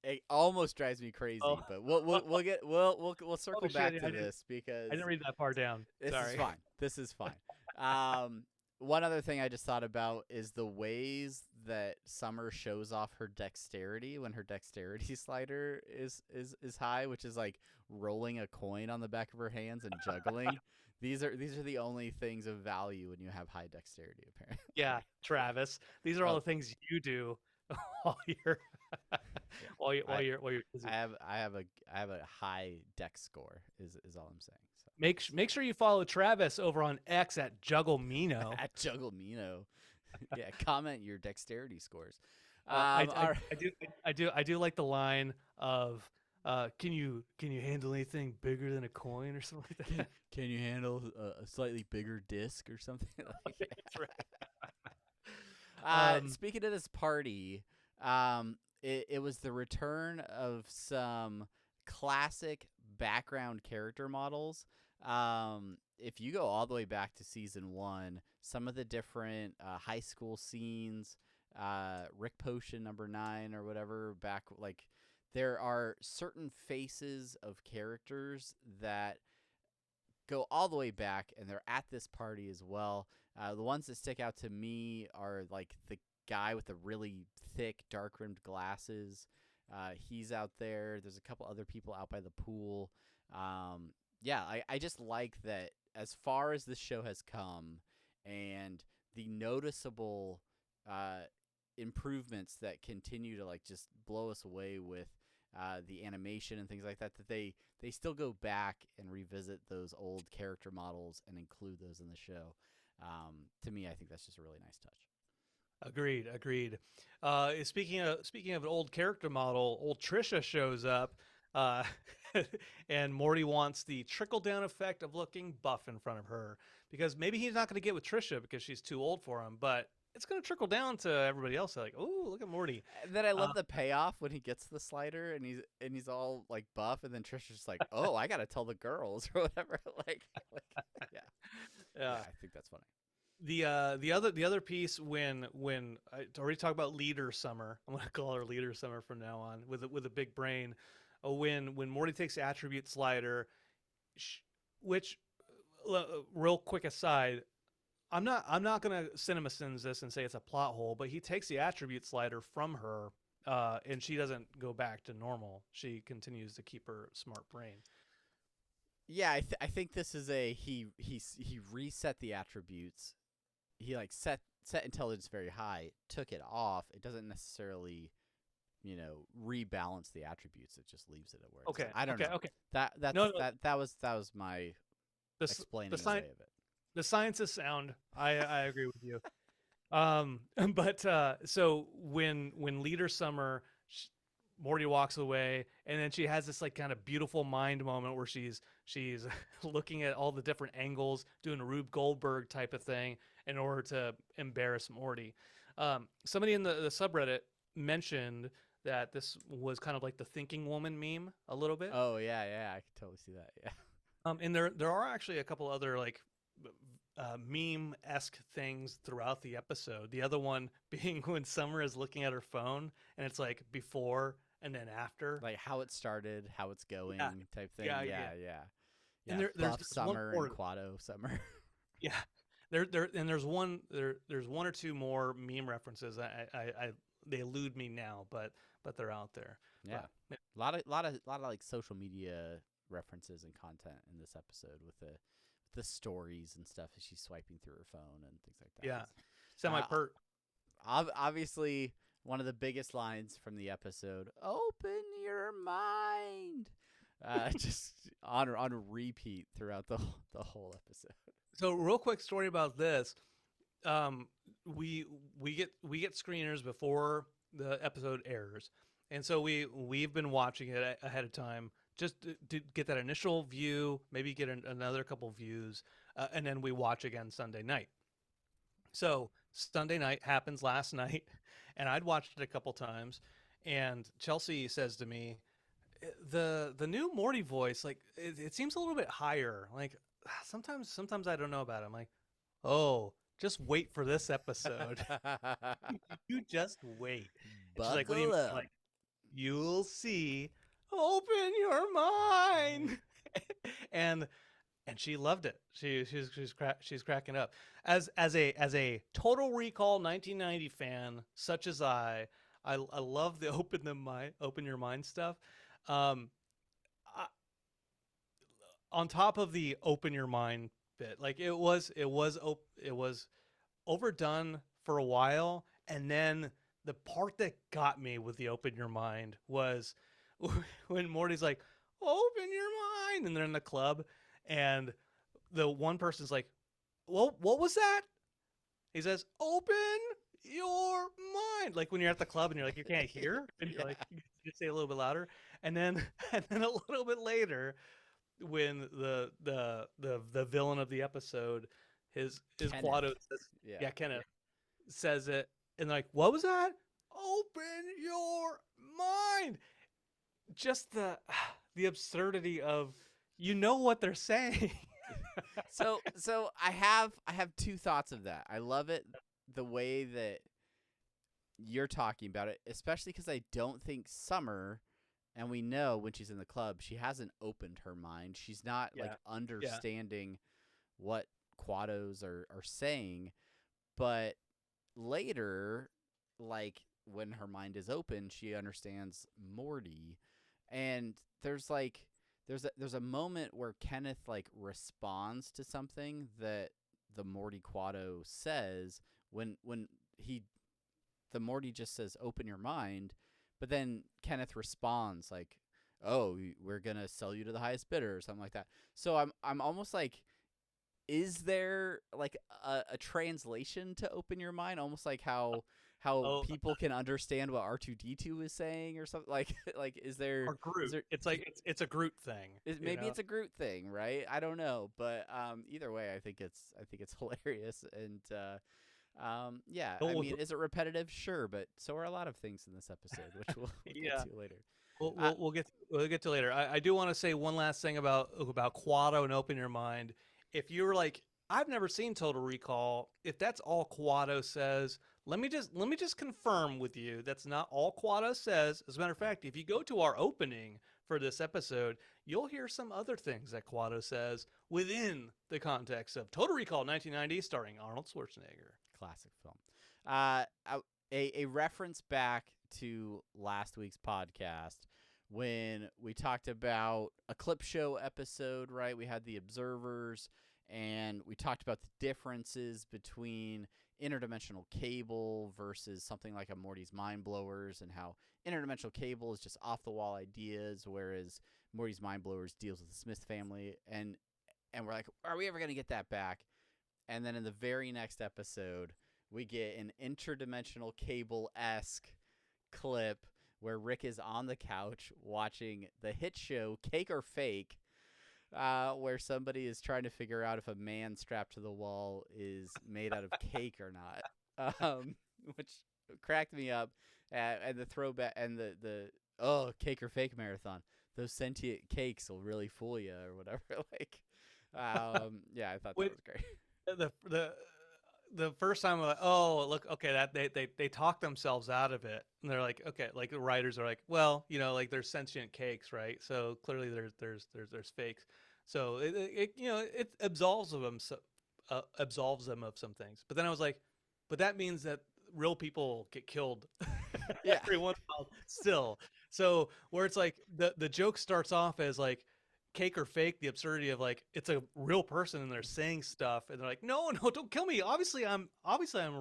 it almost drives me crazy. But we'll circle back to this because I didn't read that part down. Sorry. This is fine. One other thing I just thought about is the ways that Summer shows off her dexterity when her dexterity slider is high, which is like rolling a coin on the back of her hands and juggling. These are the only things of value when you have high dexterity, apparently. Yeah, Travis. These are all the things you do while you're while you're busy. I have a high dex score is all I'm saying. So. Make sure you follow Travis over on X at Jugglemino. At Jugglemino. Yeah, comment your dexterity scores. I do like the line of can you handle anything bigger than a coin or something like that? Can you handle a slightly bigger disc or something like that? That's right. Speaking of this party, it was the return of some classic background character models. If you go all the way back to season 1, some of the different high school scenes, Rick Potion number 9 or whatever, back like there are certain faces of characters that go all the way back, and they're at this party as well. The ones that stick out to me are like the guy with the really thick, dark-rimmed glasses. He's out there. There's a couple other people out by the pool. I just like that as far as this show has come and the noticeable improvements that continue to like just blow us away with the animation and things like that, that they still go back and revisit those old character models and include those in the show. To me, I think that's just a really nice touch. Agreed. Speaking of an old character model, old Trisha shows up, and Morty wants the trickle down effect of looking buff in front of her because maybe he's not going to get with Trisha because she's too old for him, but it's going to trickle down to everybody else. They're like, oh, look at Morty. And then I love the payoff when he gets the slider and he's all like buff, and then Trisha's just like, oh, I got to tell the girls or whatever. Yeah, I think that's funny. The other piece when I already talked about Leader Summer, I'm gonna call her Leader Summer from now on with a big brain. When Morty takes the attribute slider, which real quick aside, I'm not gonna CinemaSins this and say it's a plot hole, but he takes the attribute slider from her, and she doesn't go back to normal. She continues to keep her smart brain. Yeah, I think this is he reset the attributes. He like set intelligence very high, took it off. It doesn't necessarily, rebalance the attributes. It just leaves it at where it's at. I don't know. Okay. That was my explaining away of it. The science is sound. I agree with you. So when Leader Summer, Morty walks away, and then she has this like kind of beautiful mind moment where she's looking at all the different angles, doing a Rube Goldberg type of thing in order to embarrass Morty. Somebody in the subreddit mentioned that this was kind of like the thinking woman meme a little bit. Oh yeah, I can totally see that. Yeah. And there are actually a couple other like meme-esque things throughout the episode. The other one being when Summer is looking at her phone and it's like before and then after, like how it started, how it's going, type thing. Yeah. And there's Summer and Quado Summer. Yeah. There's one or two more meme references. They elude me now, but they're out there. Yeah. But, a lot of like social media references and content in this episode with the stories and stuff as she's swiping through her phone and things like that. Yeah. Semi-pert. Obviously, one of the biggest lines from the episode, open your mind. Just on repeat throughout the whole episode. So real quick story about this. We get screeners before the episode airs, and so we've been watching it ahead of time just to get that initial view, maybe get another couple views, and then we watch again Sunday night. So Sunday night happens last night, and I'd watched it a couple times, and Chelsea says to me, the new Morty voice, like it seems a little bit higher. Like sometimes I don't know about it. I'm like, oh, just wait for this episode. You just wait. She's like, what do you mean? I'm like, you'll see. Open your mind. and she loved it. She's cracking up. As a Total Recall 1990 fan, such as I love the open your mind stuff. On top of the open your mind bit, like it was overdone for a while, and then the part that got me with the open your mind was when Morty's like, open your mind, and they're in the club, and the one person's like, well, what was that? He says, open your mind. Like when you're at the club and you're like, you can't hear, and you're like, you say a little bit louder, and then a little bit later, when the villain of the episode, his Quado says, Kenneth says it, and like, what was that? Open your mind. Just the absurdity of, you know what they're saying. So I have two thoughts of that. I love it the way that you're talking about it, especially because I don't think Summer, and we know when she's in the club, she hasn't opened her mind. She's not like understanding what Quados are saying. But later, like when her mind is open, she understands Morty. And there's a moment where Kenneth like responds to something that the Morty Quado says when the Morty just says, open your mind. But then Kenneth responds like, oh, we're going to sell you to the highest bidder or something like that. So I'm almost like, is there like a translation to open your mind? Almost like how people can understand what R2-D2 is saying or something like is there, or Groot. Is there, it's like it's a Groot thing. Maybe it's a Groot thing, right? I don't know, but either way, I think it's hilarious. And yeah, I mean, is it repetitive? Sure, but so are a lot of things in this episode, which we'll get to later. We'll get to later. I do want to say one last thing about Quado and open your mind. If you were like, I've never seen Total Recall, if that's all Quado says, let me just confirm with you that's not all Quado says. As a matter of fact, if you go to our opening for this episode, you'll hear some other things that Quado says within the context of Total Recall 1990, starring Arnold Schwarzenegger. Classic film. A reference back to last week's podcast when we talked about a clip show episode, right? We had the observers, and we talked about the differences between interdimensional cable versus something like a Morty's Mind Blowers, and how interdimensional cable is just off-the-wall ideas, whereas Morty's Mind Blowers deals with the Smith family. And we're like, are we ever going to get that back? And then in the very next episode, we get an interdimensional cable-esque clip where Rick is on the couch watching the hit show Cake or Fake, where somebody is trying to figure out if a man strapped to the wall is made out of cake or not, which cracked me up. And the throwback and the Cake or Fake marathon. Those sentient cakes will really fool you or whatever. Like, yeah, I thought that was great. The first time I'm like, oh, look, okay, that they talk themselves out of it, and they're like, okay, like the writers are like, well, you know, like there's sentient cakes, right? So clearly there's fakes, so it absolves them of some things. But then I was like, but that means that real people get killed every once in a while still. So where it's like the joke starts off as like Cake or Fake, the absurdity of like it's a real person and they're saying stuff and they're like, no, don't kill me, obviously I'm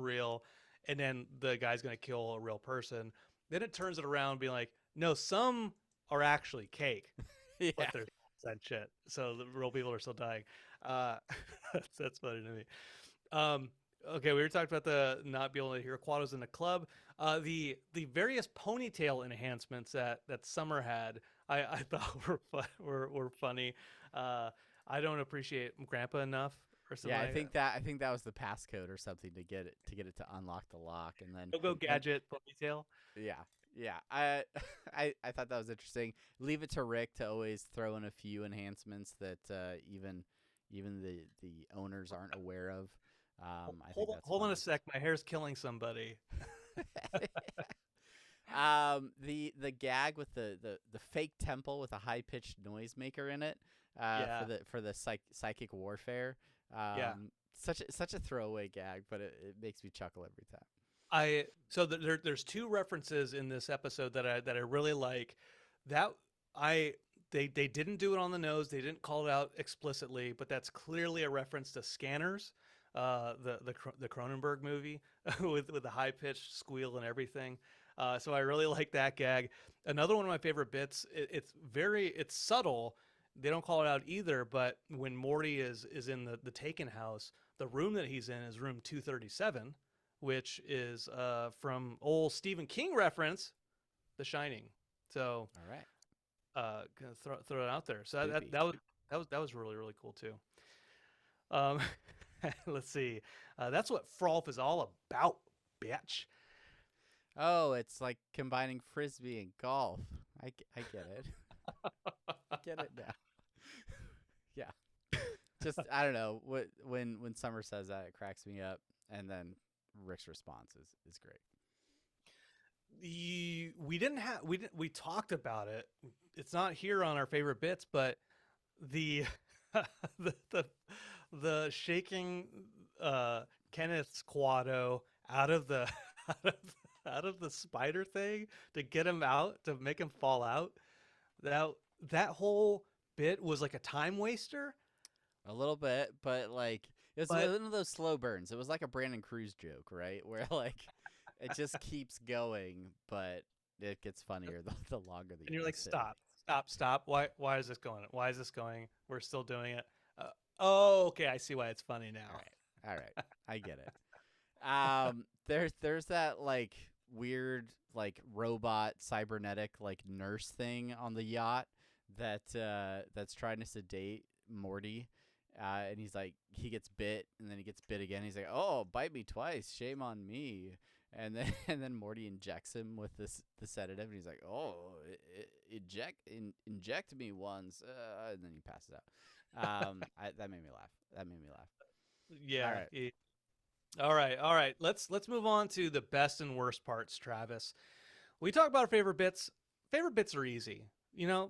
real, and then the guy's gonna kill a real person. Then it turns it around being like, no, some are actually cake, but they're shit, so the real people are still dying. That's funny to me. Okay, we were talking about the not being able to hear Quados in the club. The various ponytail enhancements that Summer had, I thought were funny. I don't appreciate Grandpa enough or something. Yeah, like I think that was the passcode or something to get it to unlock the lock, and then Go gadget ponytail. yeah. I thought that was interesting. Leave it to Rick to always throw in a few enhancements that even the owners aren't aware of. I think that's Hold on fun. a sec. My hair's killing somebody. The gag with the fake temple with a high pitched noisemaker in it. Yeah. For the psychic warfare. Yeah. Such a throwaway gag, but it makes me chuckle every time. There's two references in this episode that I really like. They didn't do it on the nose. They didn't call it out explicitly, but that's clearly a reference to Scanners, the Cronenberg movie with the high pitched squeal and everything. So I really like that gag. Another one of my favorite bits. It's subtle. They don't call it out either, but when Morty is in the Taken house, the room that he's in is room 237, which is from old Stephen King reference, The Shining. So All right. gonna throw it out there. So Creepy. that was really, really cool too. Let's see. That's what Frolf is all about, bitch. Oh, it's like combining frisbee and golf. I get it. Get it now. Yeah. Just I don't know when Summer says that, it cracks me up, and then Rick's response is great. We talked about it. It's not here on our favorite bits, but the the shaking Kenneth's Quado out of the out of the spider thing to get him out, to make him fall out. That whole bit was like a time waster. A little bit, but like it was one of those slow burns. It was like a Brandon Cruz joke, right? Where like it just keeps going, but it gets funnier the longer the. And you're like, stop. Why is this going? Why is this going? We're still doing it. Oh, okay. I see why it's funny now. All right. I get it. There's that like weird like robot cybernetic like nurse thing on the yacht that's trying to sedate Morty. And he's like, he gets bit, and then he gets bit again. He's like, "Oh, bite me twice, shame on me." And then Morty injects him with the sedative, and he's like, "Oh, inject me once," and then he passes out. That made me laugh. Yeah. All right. Let's move on to the best and worst parts, Travis. We talk about our favorite bits. Favorite bits are easy,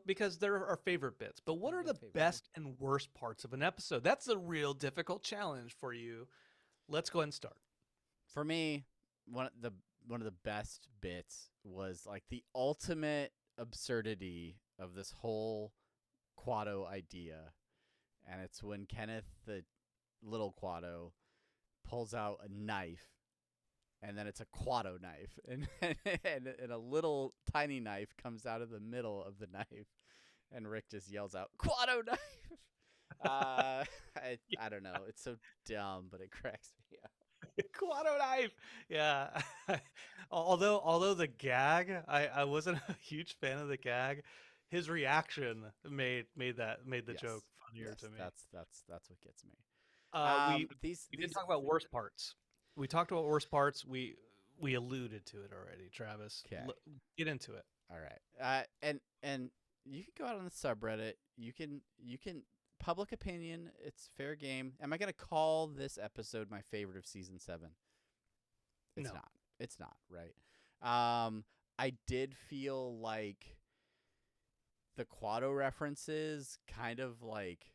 because they're our favorite bits. But what are the best and worst parts of an episode? That's a real difficult challenge for you. Let's go ahead and start. For me, one of the best bits was like the ultimate absurdity of this whole Quado idea, and it's when Kenneth, the little Quado, pulls out a knife, and then it's a Quado knife, and a little tiny knife comes out of the middle of the knife, and Rick just yells out, "Quado knife!" I don't know. It's so dumb, but it cracks me up. Quado knife. Yeah. although the gag, I wasn't a huge fan of the gag. His reaction made the joke funnier to me. That's what gets me. We did talk about worst parts. We talked about worst parts. We alluded to it already, Travis. Okay. Get into it. All right. And you can go out on the subreddit. You can public opinion. It's fair game. Am I gonna call this episode my favorite of season 7? It's No. not. It's not, right? I did feel like the Quado references kind of like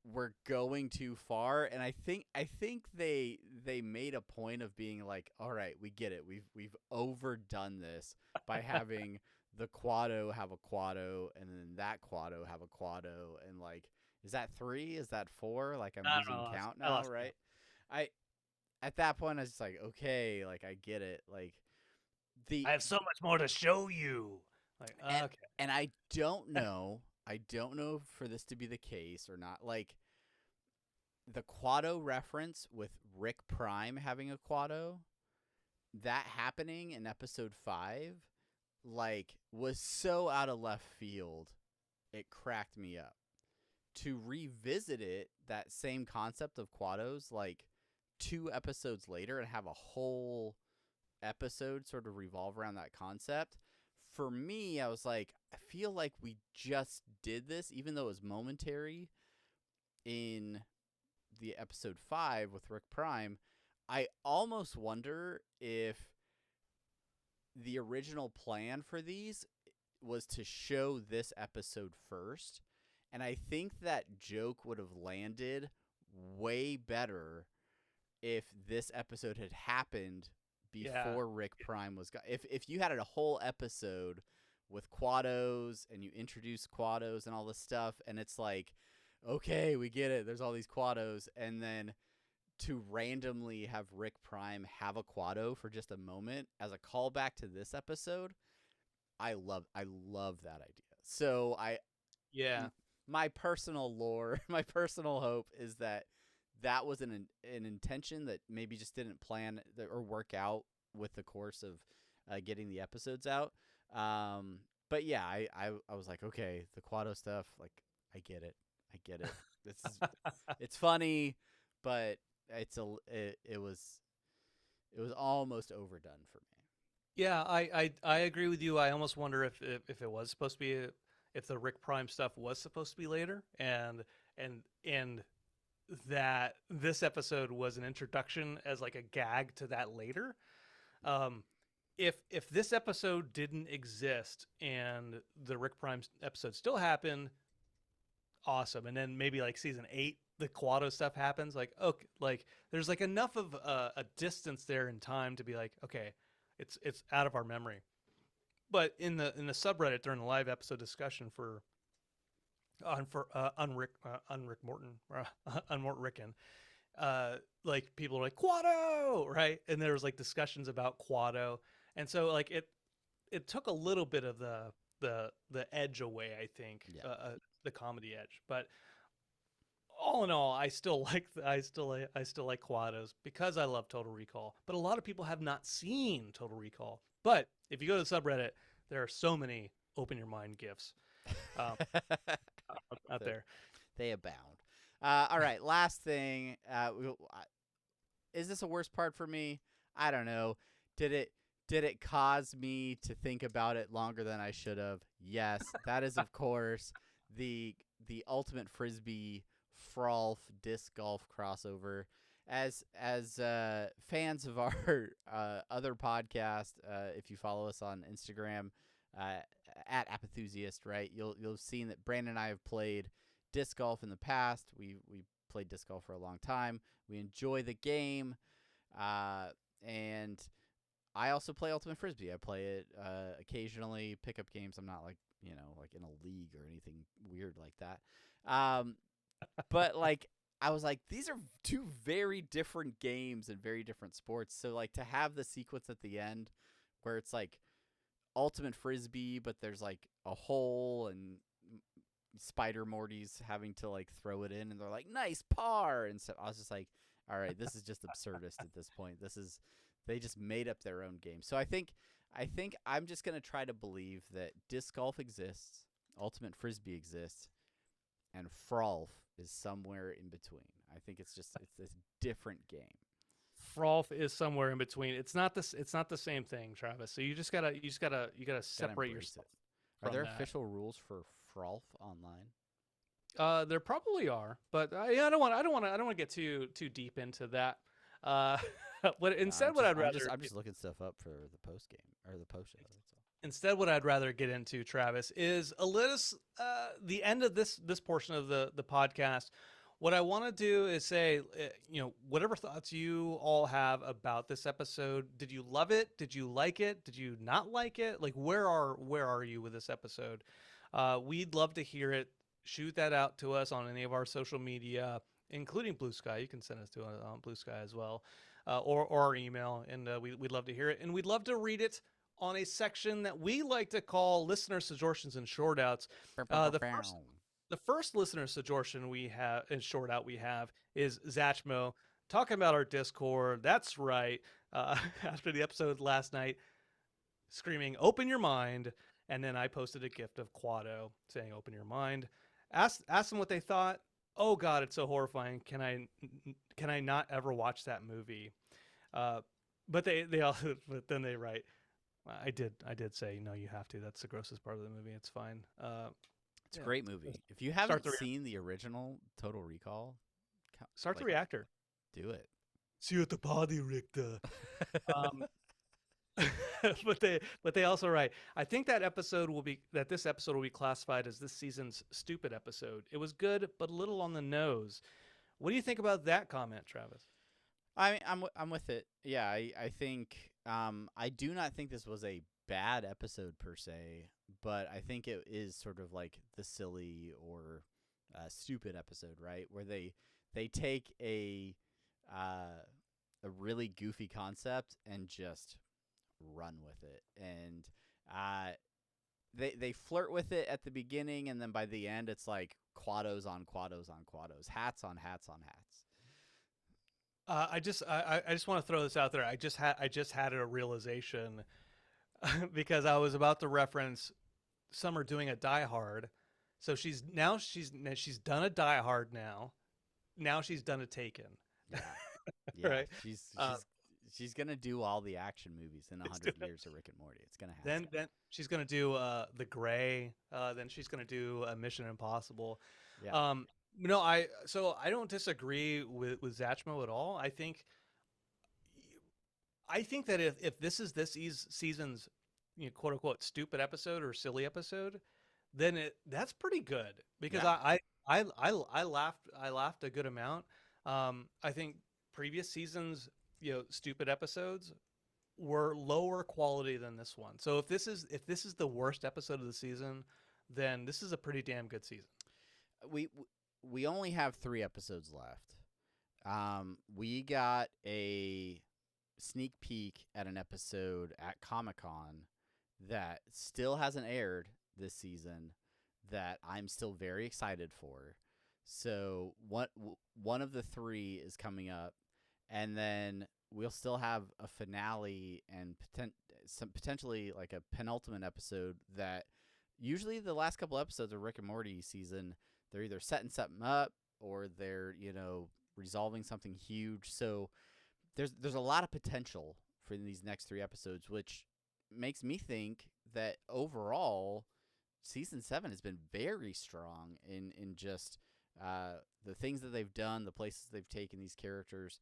were going too far, and I think they made a point of being like, all right, we get it. We've overdone this by having the Quado have a Quado, and then that Quado have a Quado, and like, is that 3? Is that 4? Like, I'm losing count now, right? At that point I was just like, okay, like I get it. Like I have so much more to show you. Like, okay. And I don't know for this to be the case or not. Like the Quado reference with Rick Prime having a Quado, that happening in episode 5, like, was so out of left field, it cracked me up. To revisit it, that same concept of Quados, like 2 episodes later, and have a whole episode sort of revolve around that concept. For me, I was like, I feel like we just did this, even though it was momentary in the episode 5 with Rick Prime. I almost wonder if the original plan for these was to show this episode first. And I think that joke would have landed way better if this episode had happened before Rick Prime was if you had a whole episode with Quados and you introduce Quados and all this stuff, and it's like, okay, we get it, there's all these Quados, and then to randomly have Rick Prime have a Quado for just a moment as a callback to this episode, I love that idea. So my personal lore, my personal hope is that was an intention that maybe just didn't plan or work out with the course of getting the episodes out. But yeah, I was like, okay, the Quado stuff, like, I get it. It's funny, but it was almost overdone for me. Yeah, I agree with you. I almost wonder if it was supposed to be if the Rick Prime stuff was supposed to be later, and that this episode was an introduction as like a gag to that later. If this episode didn't exist and the Rick Prime episode still happened, awesome. And then maybe like season 8, the Quado stuff happens. Like, okay, like there's like enough of a distance there in time to be like, okay, it's out of our memory. But in the subreddit during the live episode discussion for Unrick Morton, like people are like Quado, right? And there was like discussions about Quado, and so like it took a little bit of the edge away, I think, the comedy edge. But all in all, I still like Quados because I love Total Recall. But a lot of people have not seen Total Recall. But if you go to the subreddit, there are so many open your mind gifs out there. They abound. All right, last thing. Is this a worse part for me? I don't know. Did it cause me to think about it longer than I should have? Yes. That is, of course, the Ultimate Frisbee Frolf disc golf crossover. As fans of our other podcast, if you follow us on Instagram at Apathusiast, right, you'll have seen that Brandon and I have played disc golf in the past. We played disc golf for a long time. We enjoy the game, and I also play Ultimate Frisbee. I play it occasionally, pickup games. I'm not like in a league or anything weird like that. But like, I was like, these are 2 very different games and very different sports. So like, to have the sequence at the end where it's like Ultimate Frisbee, but there's like a hole and Spider Morty's having to like throw it in, and they're like, nice par. And so I was just like, all right, this is just absurdist at this point. They just made up their own game. So I think I'm just going to try to believe that disc golf exists, Ultimate Frisbee exists, and Frolf is somewhere in between. I think it's this different game. Frolf is somewhere in between. It's not the same thing, Travis. So you gotta separate yourself. Are there official rules for Frolf online? There probably are, but I don't want to get too deep into that. I'm just looking stuff up for the post game or the post show. Instead, what I'd rather get into, Travis, is the end of this portion of the podcast. What I want to do is say, whatever thoughts you all have about this episode. Did you love it? Did you like it? Did you not like it? Like, where are you with this episode? We'd love to hear it. Shoot that out to us on any of our social media, including Blue Sky. You can send us to on Blue Sky as well, or our email, and we'd love to hear it. And we'd love to read it on a section that we like to call listener suggestions and short outs. The first listener suggestion we have and short out we have is Zachmo talking about our Discord. That's right. after the episode last night, screaming, "Open your mind!" And then I posted a gift of Quado saying, "Open your mind." Asked them what they thought. Oh God, it's so horrifying. Can I not ever watch that movie? Uh, but they all but then they write, I did say no, you have to. That's the grossest part of the movie. It's fine. It's a Yeah. great movie. If you Start haven't the seen the original Total Recall, Start the like, reactor. do it. See you at the party, Richter. Um, but they also write, I think this episode will be classified as this season's stupid episode. It was good, but a little on the nose. What do you think about that comment, Travis? I'm with it. Yeah, I think I do not think this was a bad episode per se, but I think it is sort of like the silly or stupid episode, right? Where they take a really goofy concept and just run with it, and they flirt with it at the beginning, and then by the end, it's like quados on quados on quados, hats on hats on hats. I just want to throw this out there. I just had a realization because I was about to reference Summer doing a Die Hard. So she's done a Die Hard now. Now she's done a Taken. Yeah, yeah. Right. She's gonna do all the action movies in 100 years of Rick and Morty. It's gonna happen. Then she's gonna do The Gray. Then she's gonna do Mission Impossible. Yeah. No, I don't disagree with Zachmo at all. I think that if this is this season's, quote unquote stupid episode or silly episode, then that's pretty good because Yeah. I laughed a good amount. I think previous seasons, stupid episodes were lower quality than this one. So if this is the worst episode of the season, then this is a pretty damn good season. We only have 3 episodes left. We got a sneak peek at an episode at Comic-Con that still hasn't aired this season that I'm still very excited for. So one of the 3 is coming up, and then we'll still have a finale and potentially like a penultimate episode that usually the last couple episodes of Rick and Morty season, they're either setting something up or they're, resolving something huge. So there's a lot of potential for these next 3 episodes, which makes me think that overall season 7 has been very strong in just the things that they've done, the places they've taken these characters.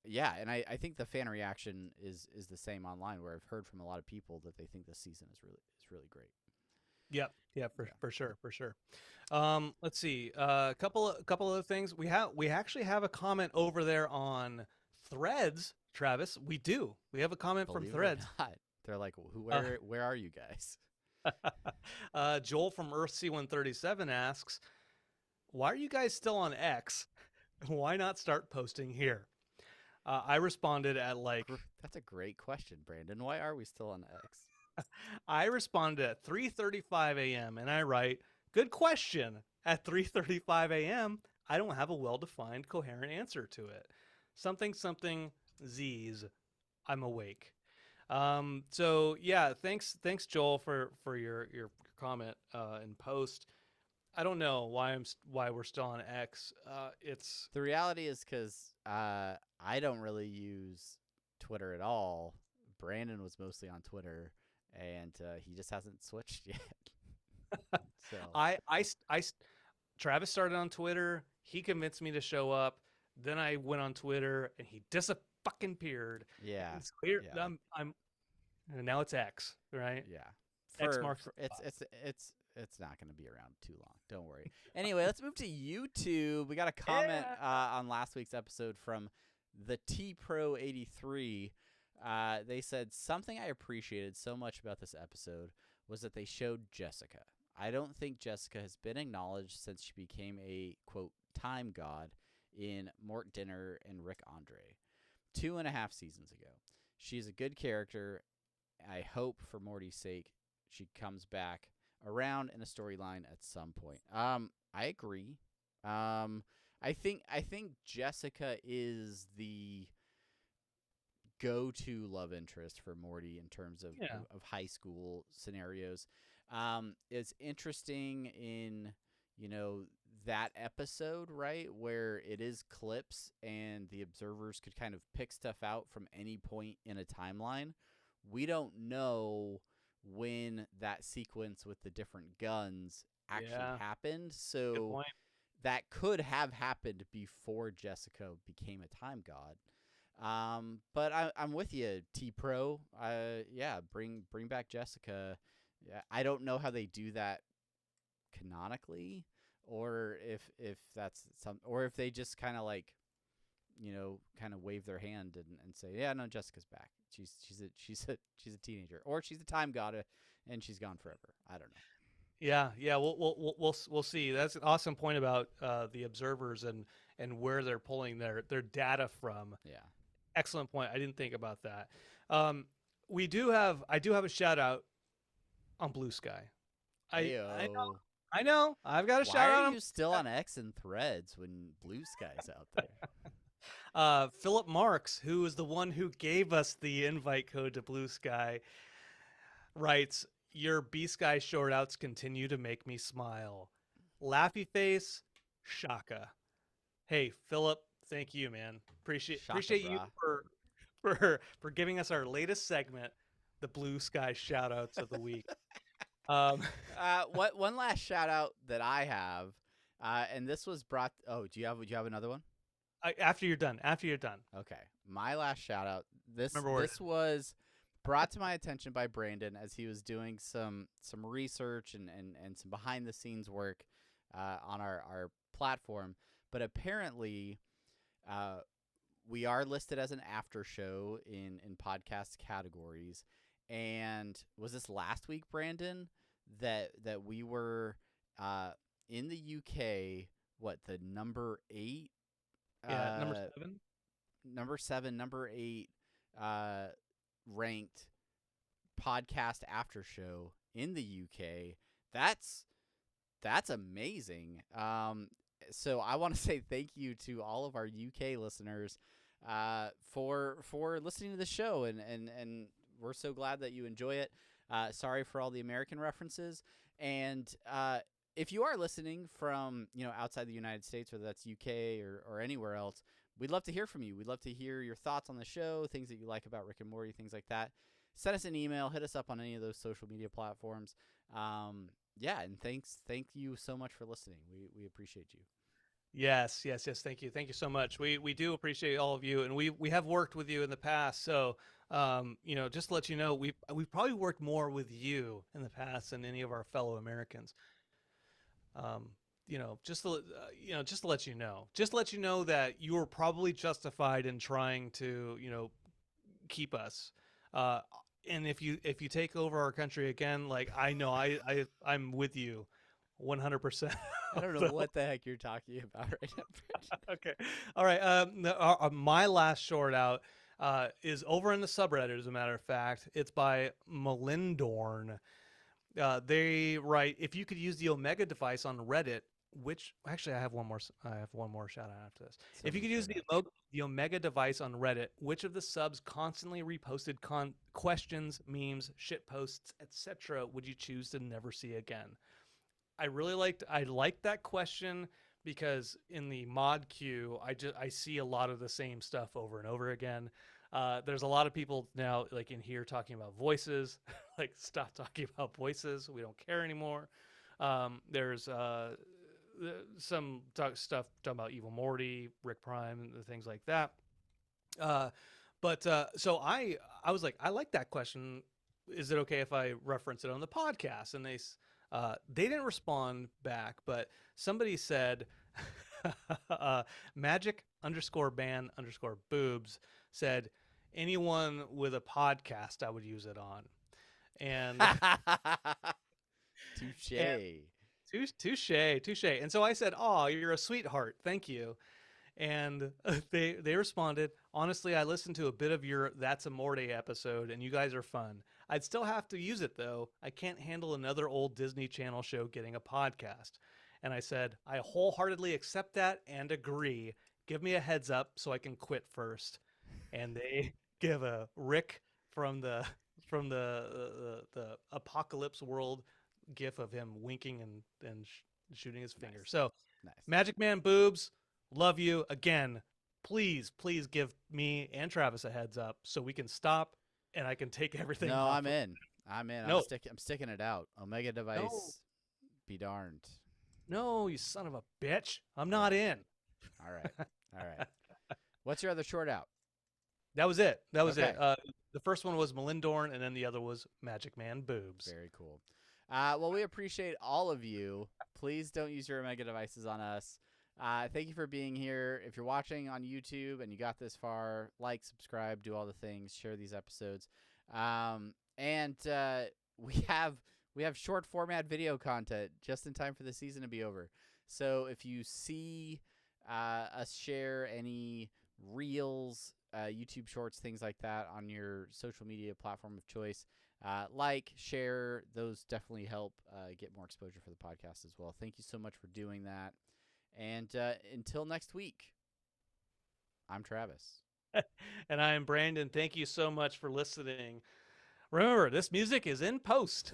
Yeah, and I think the fan reaction is the same online, where I've heard from a lot of people that they think this season is really great. Yep. Yeah, for sure. Let's see. Couple other things. We actually have a comment over there on Threads, Travis. We do. We have a comment Believe from it or Threads. not. They're like, where are you guys? Joel from Earth C137 asks, "Why are you guys still on X? Why not start posting here?" I responded at like, That's a great question, Brandon. Why are we still on X? I responded at 3:35 a.m. and I write, "Good question. At 3:35 a.m., I don't have a well-defined, coherent answer to it. Something Z's. I'm awake." So yeah, thanks Joel for your comment and post. I don't know why we're still on X. It's The reality is because I don't really use Twitter at all. Brandon was mostly on Twitter, and he just hasn't switched yet. So Travis started on Twitter. He convinced me to show up. Then I went on Twitter, and he disappeared. yeah, It's clear. yeah. I'm and now it's X, right? yeah. X marks the It's not going to be around too long. Don't worry. Anyway, let's move to YouTube. We got a comment on last week's episode from the T Pro 83. They said, "Something I appreciated so much about this episode was that they showed Jessica. I don't think Jessica has been acknowledged since she became a, quote, time god in Mort Dinner and Rick Andre 2.5 seasons ago. She's a good character. I hope for Morty's sake she comes back around in a storyline at some point." I agree. I think Jessica is the go-to love interest for Morty in terms of Yeah. of high school scenarios. It's interesting in that episode, right, where it is clips and the observers could kind of pick stuff out from any point in a timeline. We don't know when that sequence with the different guns actually happened, Good so point. that could have happened before Jessica became a time god. But I'm with you, T Pro. Yeah, bring back Jessica. Yeah, I don't know how they do that canonically, or if that's some, or if they just kind of like, kind of wave their hand and say, yeah, no, Jessica's back. She's a teenager, or she's a time god, and she's gone forever. I don't know. Yeah, we'll see. That's an awesome point about the observers and where they're pulling their data from. Yeah. Excellent point. I didn't think about that. I do have a shout out on Blue Sky. I know. I've got a shout out. Why are you still on X and Threads when Blue Sky's out there? Philip Marks, who is the one who gave us the invite code to Blue Sky, writes, "Your B Sky short outs continue to make me smile. Laughy face, Shaka." Hey, Philip, thank you, man. Appreciate you for giving us our latest segment, the Blue Sky shout outs of the week. What one last shout out that I have, and this was brought. Oh, do you have another one? After you're done. Okay, my last shout out. This was brought to my attention by Brandon as he was doing some research and some behind the scenes work on our platform. But apparently, we are listed as an after show in podcast categories. And was this last week, Brandon, that we were in the UK? What, the number 8? Yeah, number 7. Number 7, number 8 ranked podcast after show in the UK. That's amazing. So I want to say thank you to all of our UK listeners for listening to the show, and we're so glad that you enjoy it. Sorry for all the American references. And if you are listening from outside the United States, whether that's UK or anywhere else, we'd love to hear from you. We'd love to hear your thoughts on the show, things that you like about Rick and Morty, things like that. Send us an email, hit us up on any of those social media platforms. Yeah, and thank you so much for listening. We appreciate you. Yes. Thank you so much. We do appreciate all of you, and we have worked with you in the past. So, just to let you know, we've probably worked more with you in the past than any of our fellow Americans. Just to let you know that you were probably justified in trying to keep us. And if you take over our country again, like I know I'm with you 100%. I don't know what the heck you're talking about right now. Okay. All right. My last short out is over in the subreddit, as a matter of fact. It's by Melindorn. They write, if you could use the Omega device on Reddit, which actually I have one more shout out after this. If you could use the Omega device on Reddit, which of the subs constantly reposted questions, memes, shit posts, etc. would you choose to never see again? I liked that question because in the mod queue, I see a lot of the same stuff over and over again. There's a lot of people now like in here talking about voices, like stop talking about voices. We don't care anymore. There's some stuff talking about Evil Morty, Rick Prime, and things like that. So I was like, I like that question. Is it okay if I reference it on the podcast? And they didn't respond back, but somebody said, magic_ban_boobs said, anyone with a podcast, I would use it on. And touche. And so I said, "Oh, you're a sweetheart. Thank you." And they responded, "Honestly, I listened to a bit of your That's a Morty episode, and you guys are fun. I'd still have to use it, though. I can't handle another old Disney Channel show getting a podcast." And I said, "I wholeheartedly accept that and agree. Give me a heads up so I can quit first." And give a Rick from the apocalypse world gif of him winking and shooting his finger. Nice. So, Nice. Magic Man Boobs, love you again. Please give me and Travis a heads up so we can stop and I can take everything. No, off I'm of- in. I'm in. No. I'm sticking it out. Omega device. Be darned. No, you son of a bitch. I'm not in. All right. All right. What's your other short out? That was it. That was Okay. it. The first one was Melindorn, and then the other was Magic Man Boobs. Very cool. Well, we appreciate all of you. Please don't use your Omega devices on us. Thank you for being here. If you're watching on YouTube and you got this far, like, subscribe, do all the things, share these episodes. And we have short format video content just in time for the season to be over. So if you see us share any reels, YouTube shorts, things like that on your social media platform of choice, like, share, those definitely help get more exposure for the podcast as well. Thank you so much for doing that. And until next week, I'm Travis. And I am Brandon. Thank you so much for listening. Remember, this music is in post.